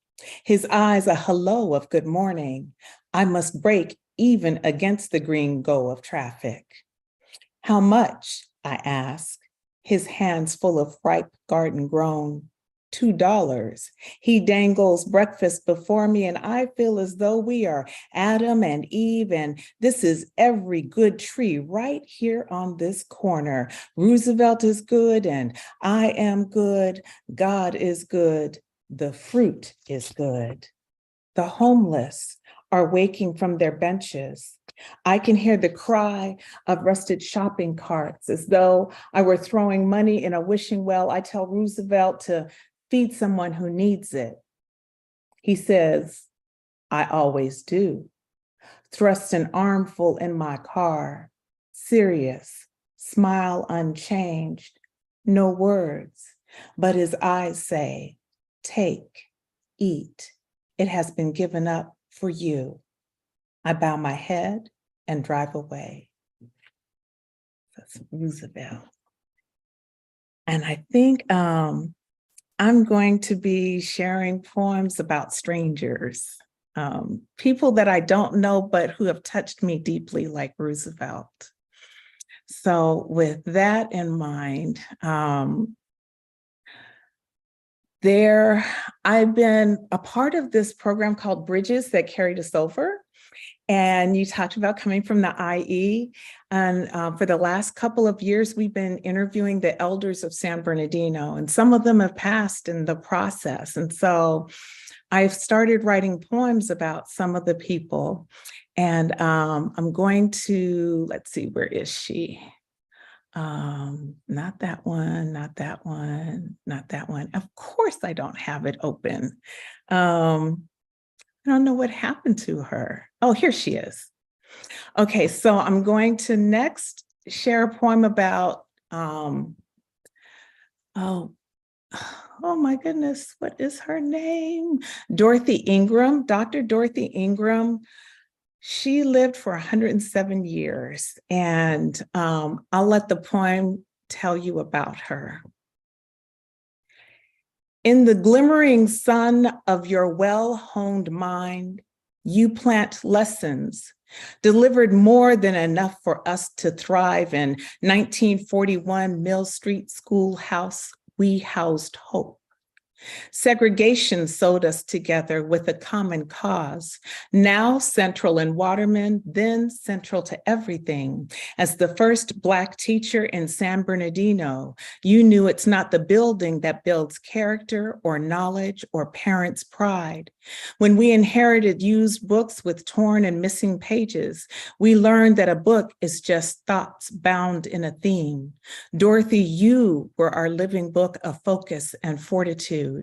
His eyes a hello of good morning. I must break even against the green go of traffic. How much? I ask, his hands full of ripe garden grown. $2. He dangles breakfast before me, and I feel as though we are Adam and Eve, and this is every good tree right here on this corner. Roosevelt is good, and I am good. God is good. The fruit is good. The homeless are waking from their benches. I can hear the cry of rusted shopping carts as though I were throwing money in a wishing well. I tell Roosevelt to feed someone who needs it. He says, I always do. Thrust an armful in my car, serious, smile unchanged, no words, but his eyes say, take, eat. It has been given up for you. I bow my head and drive away. That's Roosevelt. And I think I'm going to be sharing poems about strangers, people that I don't know, but who have touched me deeply, like Roosevelt. So with that in mind, I've been a part of this program called Bridges that carried us over. And you talked about coming from the IE. And for the last couple of years, we've been interviewing the elders of San Bernardino, and some of them have passed in the process. And so I've started writing poems about some of the people. And I'm going to, let's see, where is she? Not that one, not that one, not that one. Of course, I don't have it open. I don't know what happened to her. Oh, here she is. Okay, so I'm going to next share a poem about, oh my goodness, what is her name? Dorothy Ingram, Dr. Dorothy Ingram. She lived for 107 years, and I'll let the poem tell you about her. In the glimmering sun of your well-honed mind, you plant lessons, delivered more than enough for us to thrive. In 1941 Mill Street Schoolhouse, we housed hope. Segregation sewed us together with a common cause, now central in Waterman, then central to everything. As the first Black teacher in San Bernardino, you knew it's not the building that builds character or knowledge or parents' pride. When we inherited used books with torn and missing pages, we learned that a book is just thoughts bound in a theme. Dorothy, you were our living book of focus and fortitude.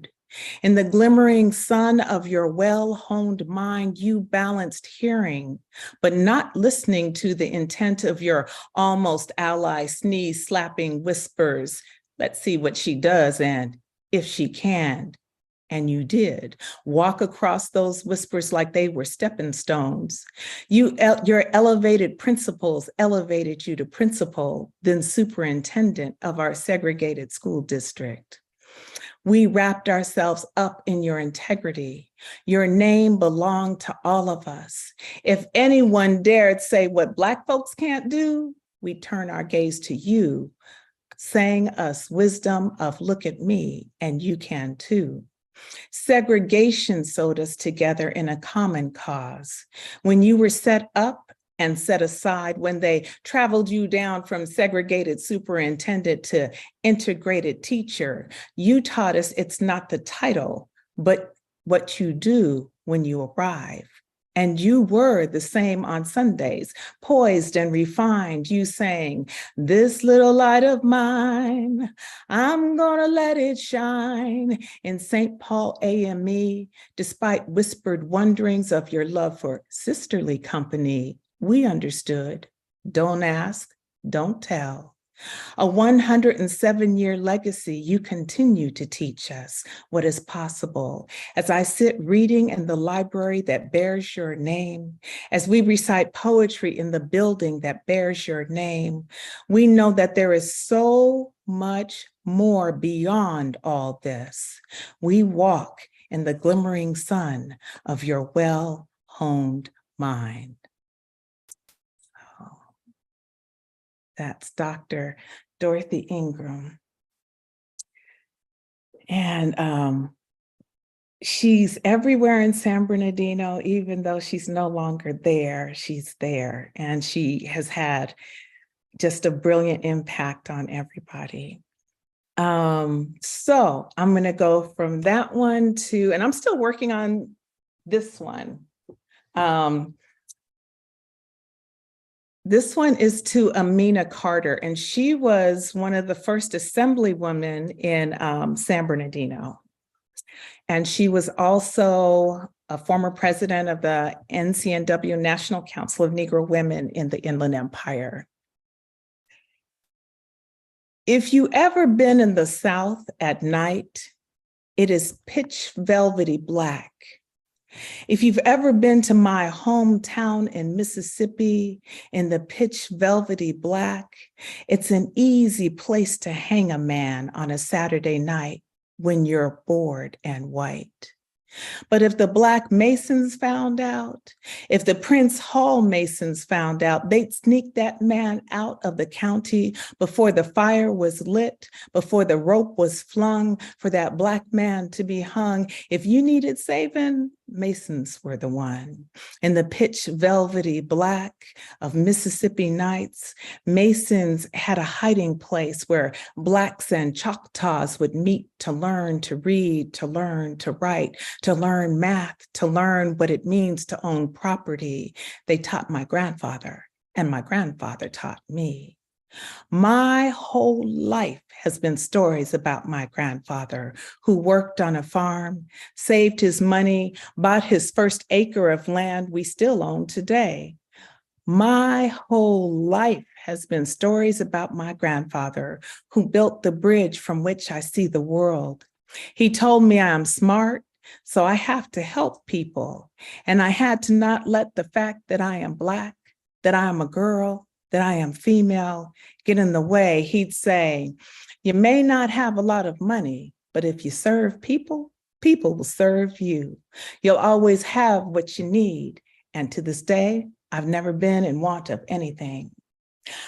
In the glimmering sun of your well-honed mind, you balanced hearing, but not listening to the intent of your almost ally sneeze-slapping whispers. Let's see what she does, and if she can. And you did walk across those whispers like they were stepping stones. Your elevated principles elevated you to principal, then superintendent of our segregated school district. We wrapped ourselves up in your integrity. Your name belonged to all of us. If anyone dared say what Black folks can't do, we turn our gaze to you, saying us wisdom of look at me and you can too. Segregation sewed us together in a common cause. When you were set up and set aside when they traveled you down from segregated superintendent to integrated teacher. You taught us it's not the title, but what you do when you arrive. And you were the same on Sundays, poised and refined, you sang, "This little light of mine, I'm gonna let it shine." In St. Paul AME, despite whispered wonderings of your love for sisterly company, we understood, don't ask, don't tell. A 107-year legacy, you continue to teach us what is possible. As I sit reading in the library that bears your name, as we recite poetry in the building that bears your name, we know that there is so much more beyond all this. We walk in the glimmering sun of your well-honed mind. That's Dr. Dorothy Ingram. And she's everywhere in San Bernardino, even though she's no longer there, she's there. And she has had just a brilliant impact on everybody. So I'm gonna go from that one to, and I'm still working on this one. This one is to Amina Carter, and she was one of the first assemblywomen in San Bernardino. And she was also a former president of the NCNW National Council of Negro Women in the Inland Empire. If you ever been in the South at night, it is pitch velvety black. If you've ever been to my hometown in Mississippi in the pitch velvety black, it's an easy place to hang a man on a Saturday night when you're bored and white. But if the Black Masons found out, if the Prince Hall Masons found out, they'd sneak that man out of the county before the fire was lit, before the rope was flung for that Black man to be hung. If you needed saving, Masons were the one. In the pitch velvety black of Mississippi nights, Masons had a hiding place where Blacks and Choctaws would meet to learn to read, to learn to write, to learn math, to learn what it means to own property. They taught my grandfather, and my grandfather taught me. My whole life has been stories about my grandfather who worked on a farm, saved his money, bought his first acre of land we still own today. My whole life has been stories about my grandfather who built the bridge from which I see the world. He told me I am smart, so I have to help people. And I had to not let the fact that I am Black, that I am a girl, that I am female, get in the way. He'd say, you may not have a lot of money, but if you serve people, people will serve you. You'll always have what you need. And to this day, I've never been in want of anything.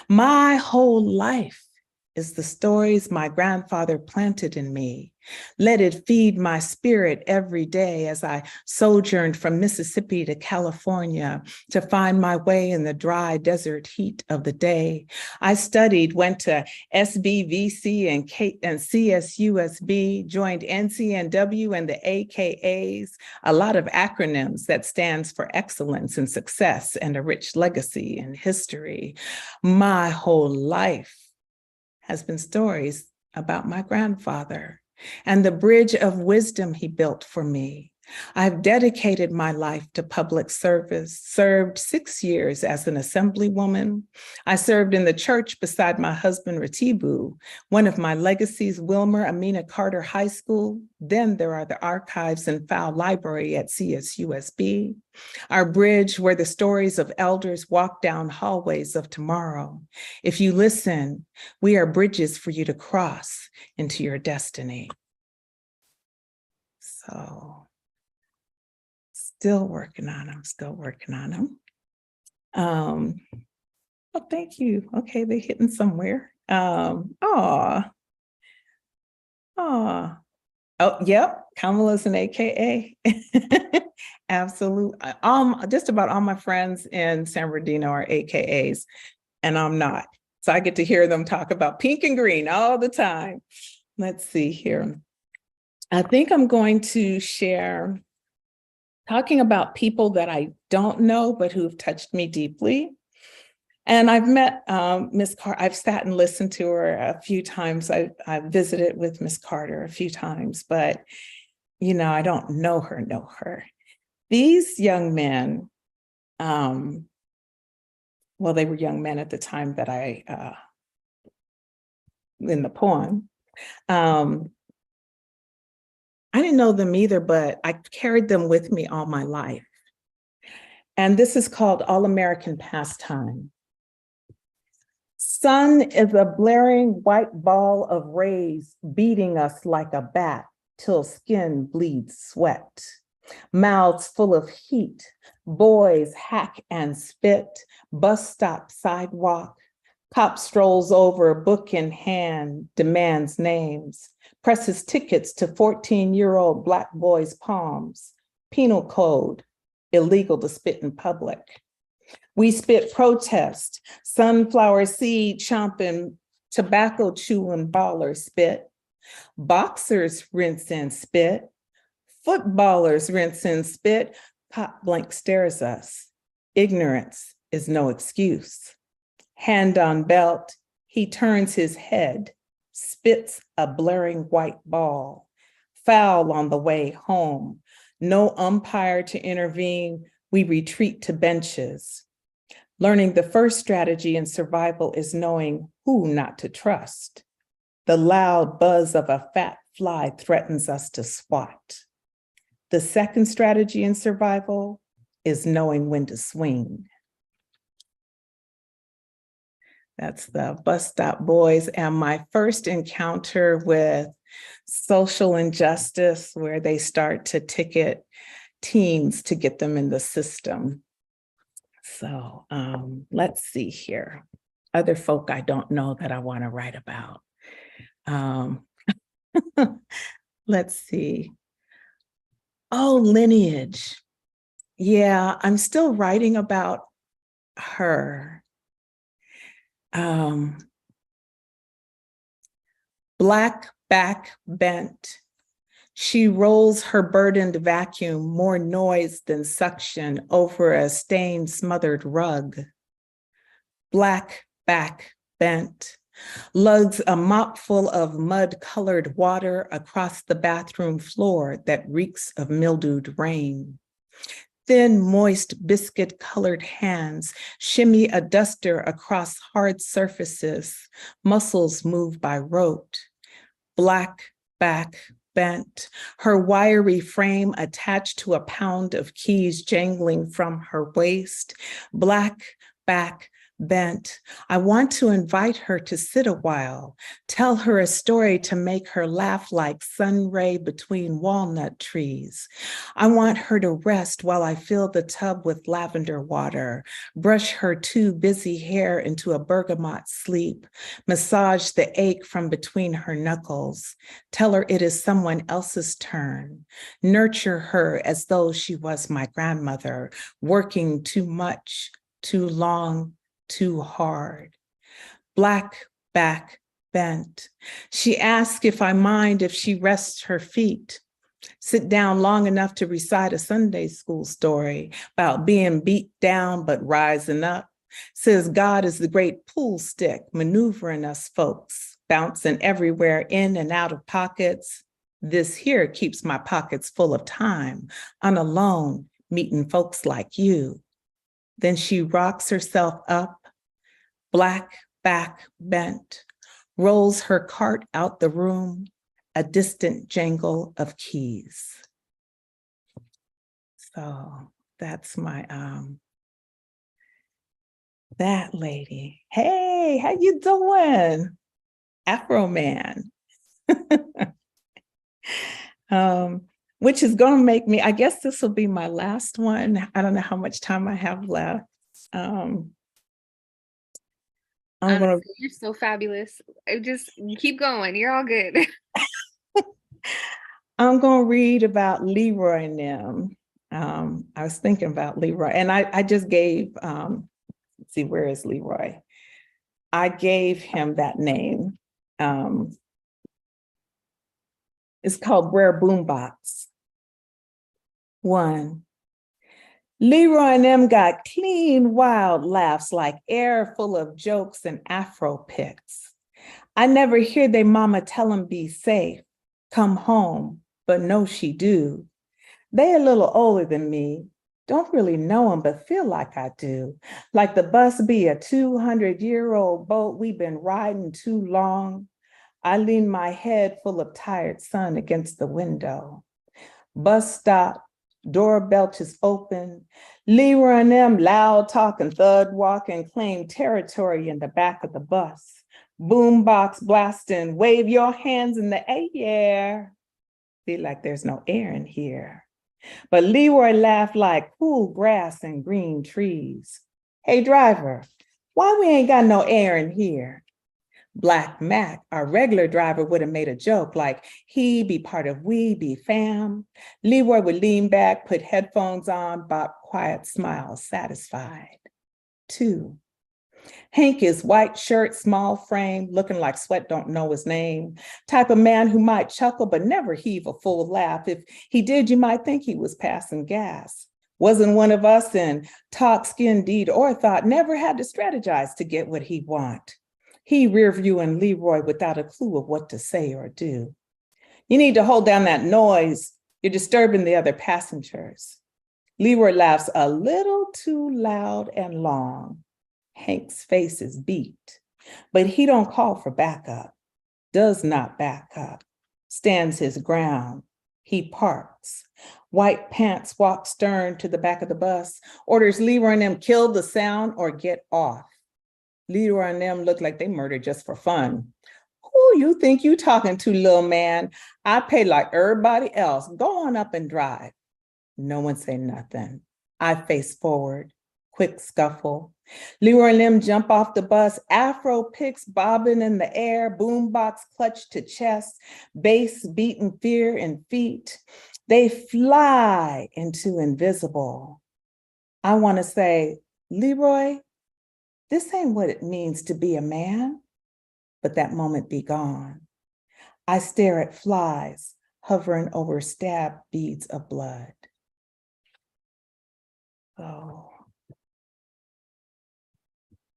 My whole life is the stories my grandfather planted in me. Let it feed my spirit every day as I sojourned from Mississippi to California to find my way in the dry desert heat of the day. I studied, went to SBVC and CSUSB, joined NCNW and the AKAs, a lot of acronyms that stands for excellence and success and a rich legacy and history. My whole life has been stories about my grandfather and the bridge of wisdom he built for me. I've dedicated my life to public service, served 6 years as an assemblywoman. I served in the church beside my husband, Ratibu. One of my legacies, Wilmer Amina Carter High School. Then there are the archives and file library at CSUSB. Our bridge where the stories of elders walk down hallways of tomorrow. If you listen, we are bridges for you to cross into your destiny. So, still working on them, Oh, thank you. Okay, they're hitting somewhere. Oh, yep. Kamala's an AKA. Absolutely. Just about all my friends in San Bernardino are AKAs, and I'm not. So I get to hear them talk about pink and green all the time. Let's see here. I think I'm going to share talking about people that I don't know, but who've touched me deeply. And I've met Miss Carter. I've sat and listened to her a few times. I've visited with Miss Carter a few times, but I don't know her. These young men, well, they were young men at the time that in the poem. I didn't know them either, but I carried them with me all my life. And this is called All American Pastime. Sun is a blaring white ball of rays beating us like a bat till skin bleeds sweat. Mouths full of heat, boys hack and spit, bus stop sidewalk. Cop strolls over, book in hand, demands names, presses tickets to 14-year-old Black boys' palms. Penal code, illegal to spit in public. We spit protest, sunflower seed chomping, tobacco chewing baller spit. Boxers rinse and spit. Footballers rinse and spit. Cop blank stares us. Ignorance is no excuse. Hand on belt, he turns his head, spits a blaring white ball. Foul on the way home. No umpire to intervene. We retreat to benches. Learning the first strategy in survival is knowing who not to trust. The loud buzz of a fat fly threatens us to swat. The second strategy in survival is knowing when to swing. That's the Bus Stop Boys, and my first encounter with social injustice, where they start to ticket teens to get them in the system. So let's see here. Other folk I don't know that I want to write about. Let's see. Oh, lineage. Yeah, I'm still writing about her. Black back bent. She rolls her burdened vacuum, more noise than suction, over a stain smothered rug. Black back bent. Lugs a mop full of mud-colored water across the bathroom floor that reeks of mildewed rain. Thin, moist, biscuit-colored hands shimmy a duster across hard surfaces, muscles move by rote. Black back bent, her wiry frame attached to a pound of keys jangling from her waist. Black back bent. I want to invite her to sit a while, tell her a story to make her laugh like sun ray between walnut trees. I want her to rest while I fill the tub with lavender water, brush her too busy hair into a bergamot sleep, massage the ache from between her knuckles, tell her it is someone else's turn, nurture her as though she was my grandmother, working too much, too long, too hard. Black back bent. She asks if I mind if she rests her feet. Sit down long enough to recite a Sunday school story about being beat down but rising up. Says God is the great pool stick maneuvering us folks, bouncing everywhere in and out of pockets. This here keeps my pockets full of time, unalone, meeting folks like you. Then she rocks herself up, black back bent, rolls her cart out the room, a distant jangle of keys. So that's my, that lady. Hey, how you doing? Afro Man. Which is going to make me, I guess this will be my last one. I don't know how much time I have left. You're so fabulous. You keep going. You're all good. I'm gonna read about Leroy and them. I was thinking about Leroy, and I just gave, let's see, where is Leroy? I gave him that name. It's called Brer Boombox. 1. Leroy and them got clean wild laughs like air full of jokes and Afro picks. I never hear they mama tell them be safe, come home, but no she do. They a little older than me, don't really know them, but feel like I do. Like the bus be a 200-year-old boat we've been riding too long. I lean my head full of tired sun against the window. Bus stop, door belches open. Leroy and them loud talking, thud walking, claim territory in the back of the bus. Boombox blasting, wave your hands in the air. Feel like there's no air in here. But Leroy laughed like cool grass and green trees. Hey driver, why we ain't got no air in here? Black Mac, our regular driver, would have made a joke like he be part of we be fam. Leroy would lean back, put headphones on, bop quiet smile, satisfied. 2. Hank is white shirt, small frame, looking like sweat don't know his name. Type of man who might chuckle but never heave a full laugh. If he did, you might think he was passing gas. Wasn't one of us in talk, skin, deed, or thought, never had to strategize to get what he want. He rear viewing Leroy without a clue of what to say or do. You need to hold down that noise. You're disturbing the other passengers. Leroy laughs a little too loud and long. Hank's face is beat, but he don't call for backup, does not back up, stands his ground. He parks. White pants walk stern to the back of the bus, orders Leroy and them kill the sound or get off. Leroy and them look like they murdered just for fun. Who you think you talking to, little man? I pay like everybody else. Go on up and drive. No one say nothing. I face forward. Quick scuffle. Leroy and them jump off the bus. Afro picks bobbing in the air. Boombox clutched to chest. Bass beating fear in feet. They fly into invisible. I want to say, Leroy, this ain't what it means to be a man, but that moment be gone. I stare at flies hovering over stab beads of blood. Oh.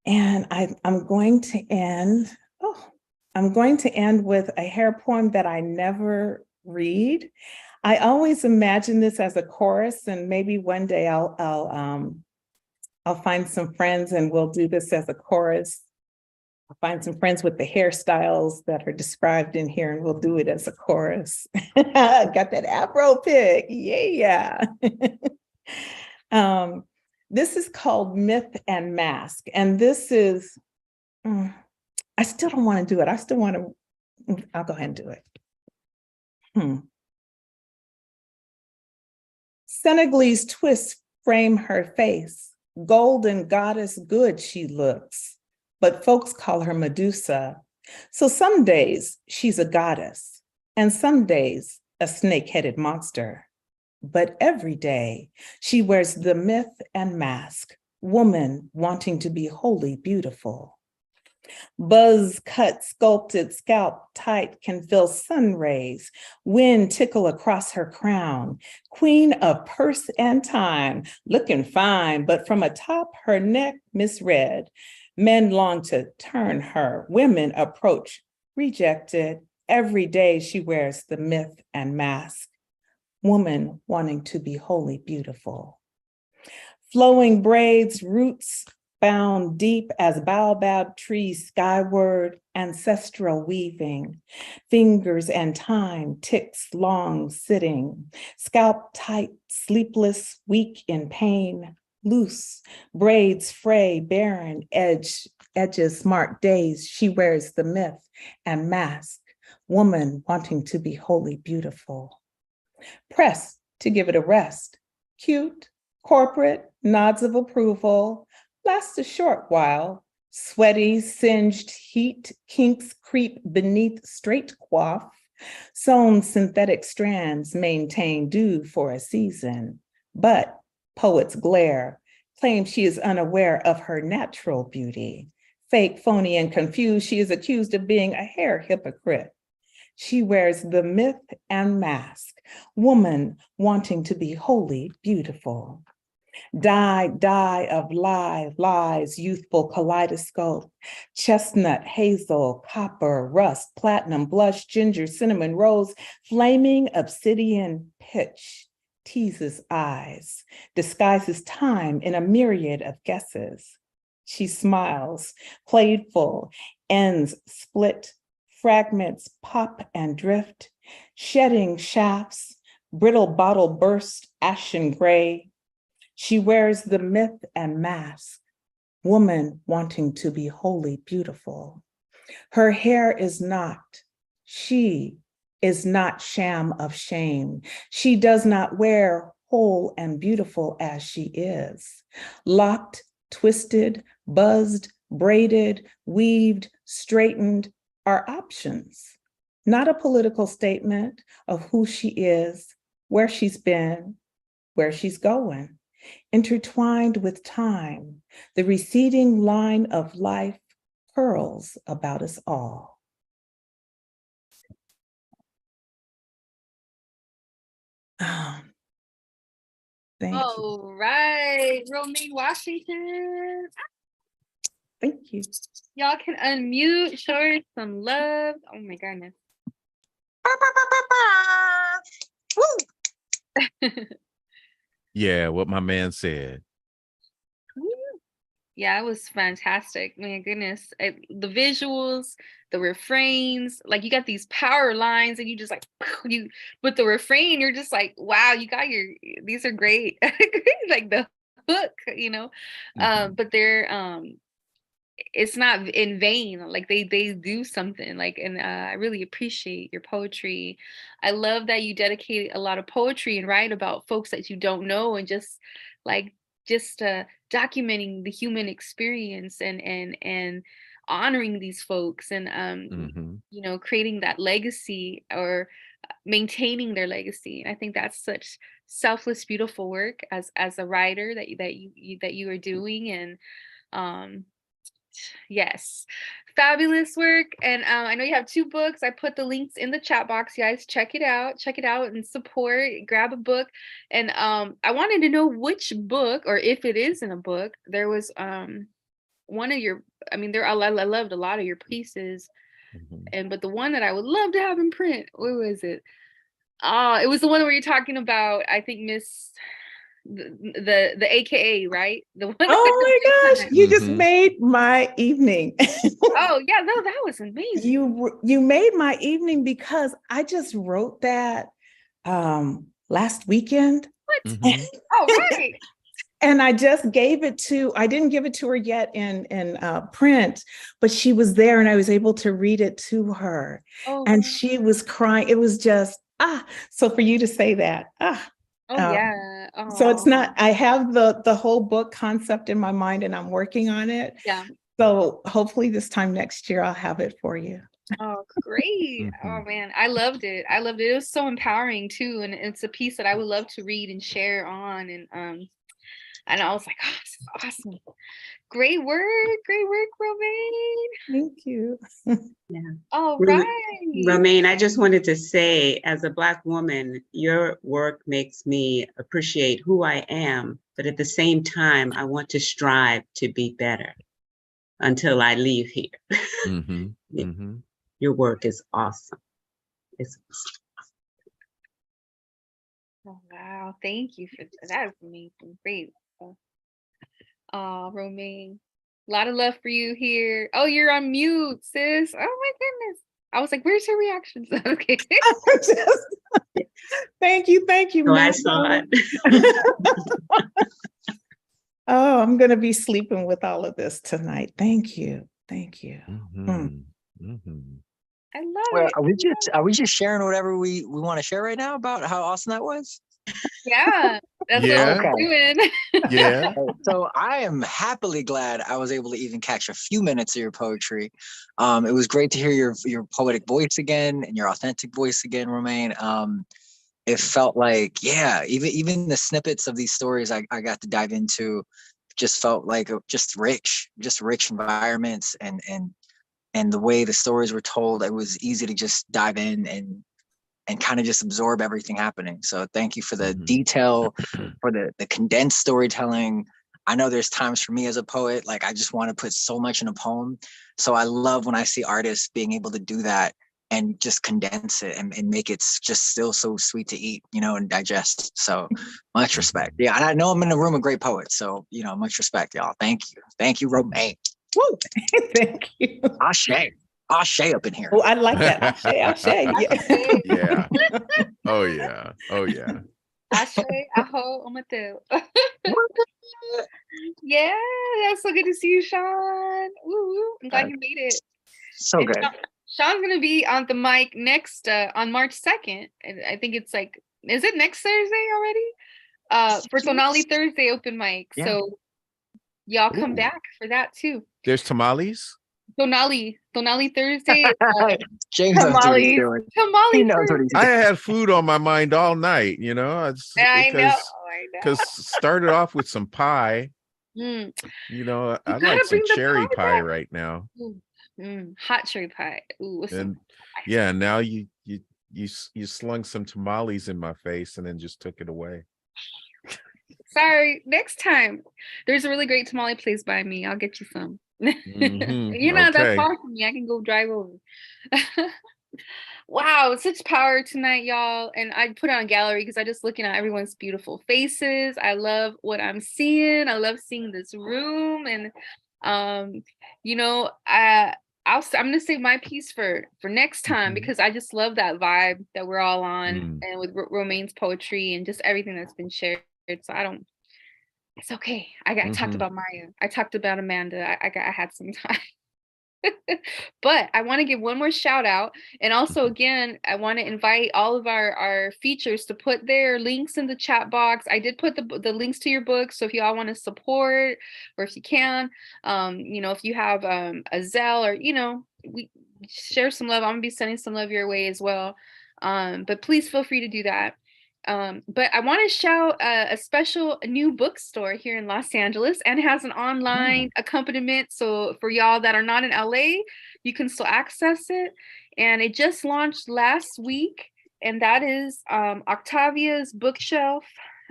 And I'm going to end with a hair poem that I never read. I always imagine this as a chorus, and maybe one day I'll find some friends and we'll do this as a chorus. I'll find some friends with the hairstyles that are described in here and we'll do it as a chorus. Got that Afro pick, yeah. This is called Myth and Mask. And this is, I still don't want to do it. I still want to, I'll go ahead and do it. Senegalese twists frame her face. Golden goddess good she looks, but folks call her Medusa. So some days she's a goddess and some days a snake-headed monster. But every day she wears the myth and mask, woman wanting to be wholly beautiful. Buzz cut sculpted scalp tight can feel sun rays, wind tickle across her crown. Queen of purse and time, looking fine, but from atop her neck misread. Men long to turn her, women approach, rejected. Every day she wears the myth and mask. Woman wanting to be wholly beautiful. Flowing braids, roots bound deep as baobab trees skyward, ancestral weaving. Fingers and time ticks long sitting. Scalp tight, sleepless, weak in pain. Loose, braids fray, barren, edges mark days. She wears the myth and mask. Woman wanting to be wholly beautiful. Pressed to give it a rest. Cute, corporate, nods of approval, lasts a short while. Sweaty, singed heat, kinks creep beneath straight coif. Sewn synthetic strands maintain dew for a season, but poets glare, claim she is unaware of her natural beauty. Fake, phony, and confused, she is accused of being a hair hypocrite. She wears the myth and mask, woman wanting to be wholly beautiful. Dye of lies, youthful kaleidoscope, chestnut, hazel, copper, rust, platinum, blush, ginger, cinnamon, rose, flaming obsidian pitch, teases eyes, disguises time in a myriad of guesses. She smiles, playful, ends split, fragments pop and drift, shedding shafts, brittle bottle burst, ashen gray. She wears the myth and mask, woman wanting to be wholly beautiful. Her hair is not, she is not sham of shame. She does not wear whole and beautiful as she is. Locked, twisted, buzzed, braided, weaved, straightened are options, not a political statement of who she is, where she's been, where she's going. Intertwined with time, the receding line of life curls about us all. Thank you. All right, Romaine Washington. Thank you. Y'all can unmute, show her some love. Oh my goodness. Yeah, what my man said. Yeah, it was fantastic. My goodness. The visuals, the refrains, like you got these power lines and you just like, you with the refrain, you're just like, wow, you got these are great. Like the hook, you know. But they're it's not in vain. Like they do something like, and I really appreciate your poetry. I love that you dedicate a lot of poetry and write about folks that you don't know, and just documenting the human experience and honoring these folks, and you know, creating that legacy or maintaining their legacy. And I think that's such selfless, beautiful work as a writer that you are doing. And yes, fabulous work. And I know you have 2 books. I put the links in the chat box. You guys check it out and support, grab a book. And I wanted to know which book, or if it is in a book, there was one of your, I mean, I loved a lot of your pieces, but the one that I would love to have in print, what was it? It was the one where you're talking about, I think, Miss the AKA, right? The one. Oh my gosh, you just made my evening. Oh yeah, no, that was amazing. You made my evening because I just wrote that last weekend. What? Oh, right. And I just gave it to, I didn't give it to her yet in print, but she was there and I was able to read it to her. Oh, and she was crying. It was just, so for you to say that, yeah. So it's not, I have the whole book concept in my mind and I'm working on it. Yeah. So hopefully this time next year, I'll have it for you. Oh, great. Oh man, I loved it. It was so empowering too. And it's a piece that I would love to read and share on. And I was like, oh, this is awesome. Great work, Romaine. Thank you. Yeah. All right. Romaine, I just wanted to say, as a Black woman, your work makes me appreciate who I am, but at the same time, I want to strive to be better until I leave here. Your work is awesome. It's Oh, wow. Thank you for that. Is amazing. Great. Romaine, a lot of love for you here. Oh, you're on mute, sis. Oh my goodness. I was like, where's her reactions? Okay. Thank you. Oh, I saw it. Oh, I'm going to be sleeping with all of this tonight. Thank you. I love it. Are we just sharing whatever we want to share right now about how awesome that was? Yeah, that's Yeah. what we're doing. Yeah. So I am happily glad I was able to even catch a few minutes of your poetry. It was great to hear your poetic voice again and your authentic voice again, Romaine. It felt like, yeah, even the snippets of these stories I got to dive into just felt like just rich environments, and the way the stories were told, it was easy to just dive in and kind of just absorb everything happening. So thank you for the detail, for the condensed storytelling. I know there's times for me as a poet, like I just want to put so much in a poem. So I love when I see artists being able to do that and just condense it and make it just still so sweet to eat, and digest. So much respect. Yeah, and I know I'm in a room of great poets. So, much respect, y'all. Thank you. Thank you, Romaine. Woo! Thank you. Ashe up in here. Oh, I like that. Ashe. Yeah. Yeah. Oh yeah. Oh yeah. Ashe, aho, omateo. Yeah, that's so good to see you, Sean. Ooh, I'm glad you made it. So And good. Sean's gonna be on the mic next on March 2nd. And I think it's like, is it next Thursday already? For Sonali Thursday open mic. Yeah. So y'all come Ooh. back for that too. There's tamales. Sonali Thursday. James knows what he's Tamales. doing. He Tamales. knows what he's I doing. had food on my mind all night, I know. because started off with some pie. Mm. I'd gotta like some bring the cherry pie pie back. right now. Hot cherry pie. Ooh, with some And yeah, now you slung some tamales in my face and then just took it away. Sorry, next time. There's a really great tamale place by me. I'll get you some. You're not that Okay. far from me. I can go drive over. Wow, such power tonight, y'all. And I put it on gallery because I just looking at everyone's beautiful faces. I love what I'm seeing. I love seeing this room. And I'm gonna save my piece for next time because I just love that vibe that we're all on, and with Romaine's poetry and just everything that's been shared. So it's okay. I talked about Maya. I talked about Amanda. I had some time. But I want to give one more shout out. And also, again, I want to invite all of our features to put their links in the chat box. I did put the links to your books. So if you all want to support, or if you can, if you have a Zelle, or, we share some love. I'm going to be sending some love your way as well. But please feel free to do that. But I want to shout a special new bookstore here in Los Angeles, and it has an online accompaniment. So for y'all that are not in LA, you can still access it. And it just launched last week, and that is Octavia's Bookshelf,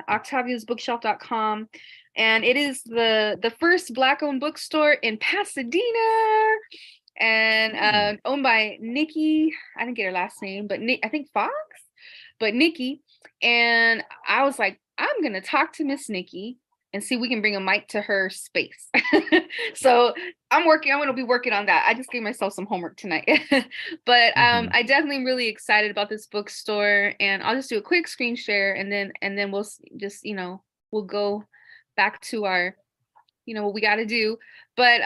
octaviasbookshelf.com. And it is the first Black-owned bookstore in Pasadena, and owned by Nikki. I didn't get her last name, but I think Fox, but Nikki. And I was like, I'm going to talk to Miss Nikki and see if we can bring a mic to her space. So I'm going to be working on that. I just gave myself some homework tonight. But I definitely really excited about this bookstore, and I'll just do a quick screen share, and then we'll just, we'll go back to our, what we got to do. But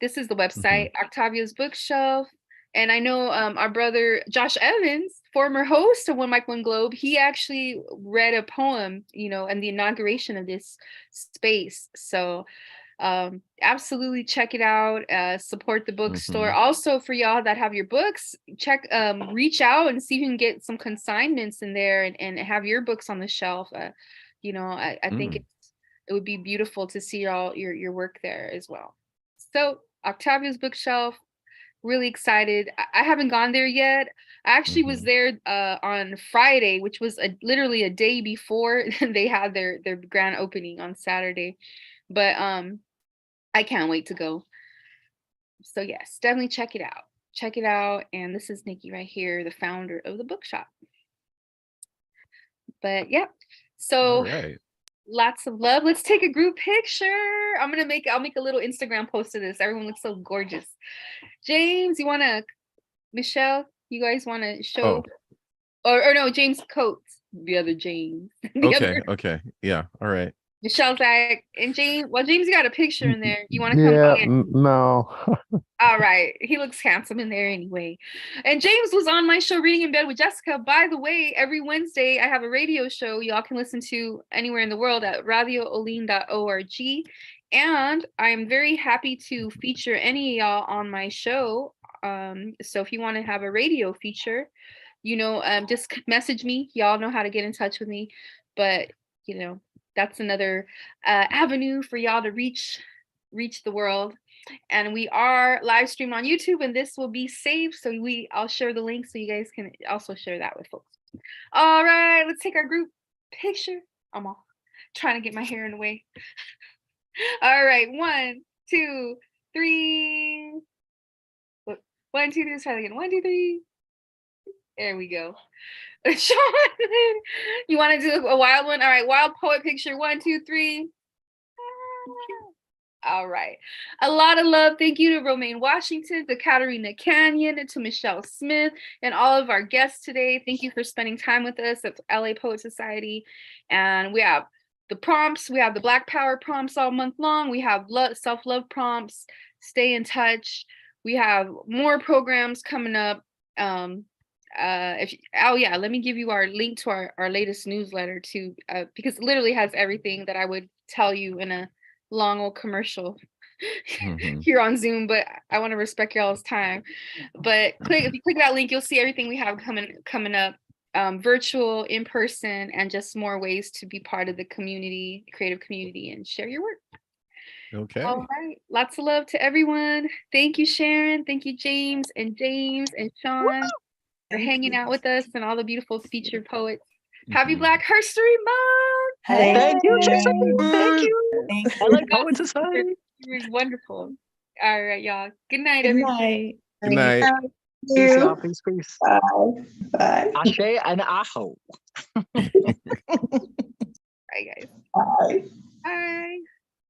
this is the website, Octavia's Bookshelf. And I know our brother Josh Evans, former host of One Mic, One Globe, he actually read a poem, in the inauguration of this space. So absolutely check it out. Support the bookstore. Also, for y'all that have your books, reach out and see if you can get some consignments in there and have your books on the shelf. I think it would be beautiful to see your work there as well. So Octavia's Bookshelf. Really excited. I haven't gone there yet. I actually was there on Friday, which was literally a day before they had their grand opening on Saturday. But I can't wait to go. So yes, definitely check it out. Check it out. And this is Nikki right here, the founder of the bookshop. But yeah, so lots of love. Let's take a group picture. I'll make a little Instagram post of this. Everyone looks so gorgeous. James, Michelle, you guys want to show? Or no, James Coates, the other James. Okay. Yeah. All right. Michelle's like, and James, well, James got a picture in there. You want to come Yeah, by? no. All right. He looks handsome in there anyway. And James was on my show, Reading in Bed with Jessica. By the way, every Wednesday, I have a radio show y'all can listen to anywhere in the world at radioolin.org. And I'm very happy to feature any of y'all on my show. So if you want to have a radio feature, just message me. Y'all know how to get in touch with me. But, that's another avenue for y'all to reach the world. And we are live streamed on YouTube, and this will be saved. So I'll share the link so you guys can also share that with folks. All right, let's take our group picture. I'm all trying to get my hair in the way. All right, 1, 2, 3. 1, 2, 3. Let's try that again. 1, 2, 3. There we go. Sean, you want to do a wild one? All right, wild poet picture. 1, 2, 3. All right. A lot of love. Thank you to Romaine Washington, to Katarina Canyon, and to Michelle Smith, and all of our guests today. Thank you for spending time with us at LA Poet Society. And we have the prompts. We have the Black Power prompts all month long. We have self-love prompts. Stay in touch. We have more programs coming up. Let me give you our link to our latest newsletter too, because it literally has everything that I would tell you in a long old commercial here on Zoom, but I want to respect y'all's time. But if you click that link, you'll see everything we have coming up, virtual, in person, and just more ways to be part of the community, creative community, and share your work. Okay. All right. Lots of love to everyone. Thank you, Sharon. Thank you, James and Sean, for hanging out with us, and all the beautiful featured poets. Happy Black History Month! Thank you, Hey. Jesse. Thank you. Thank I like you. Poet Society. It was wonderful. All right, y'all. Good night, Good everybody. night. Good night. Peace, y'all. Peace, peace. Bye. Bye. Ashe and Aho. Bye, guys. Bye.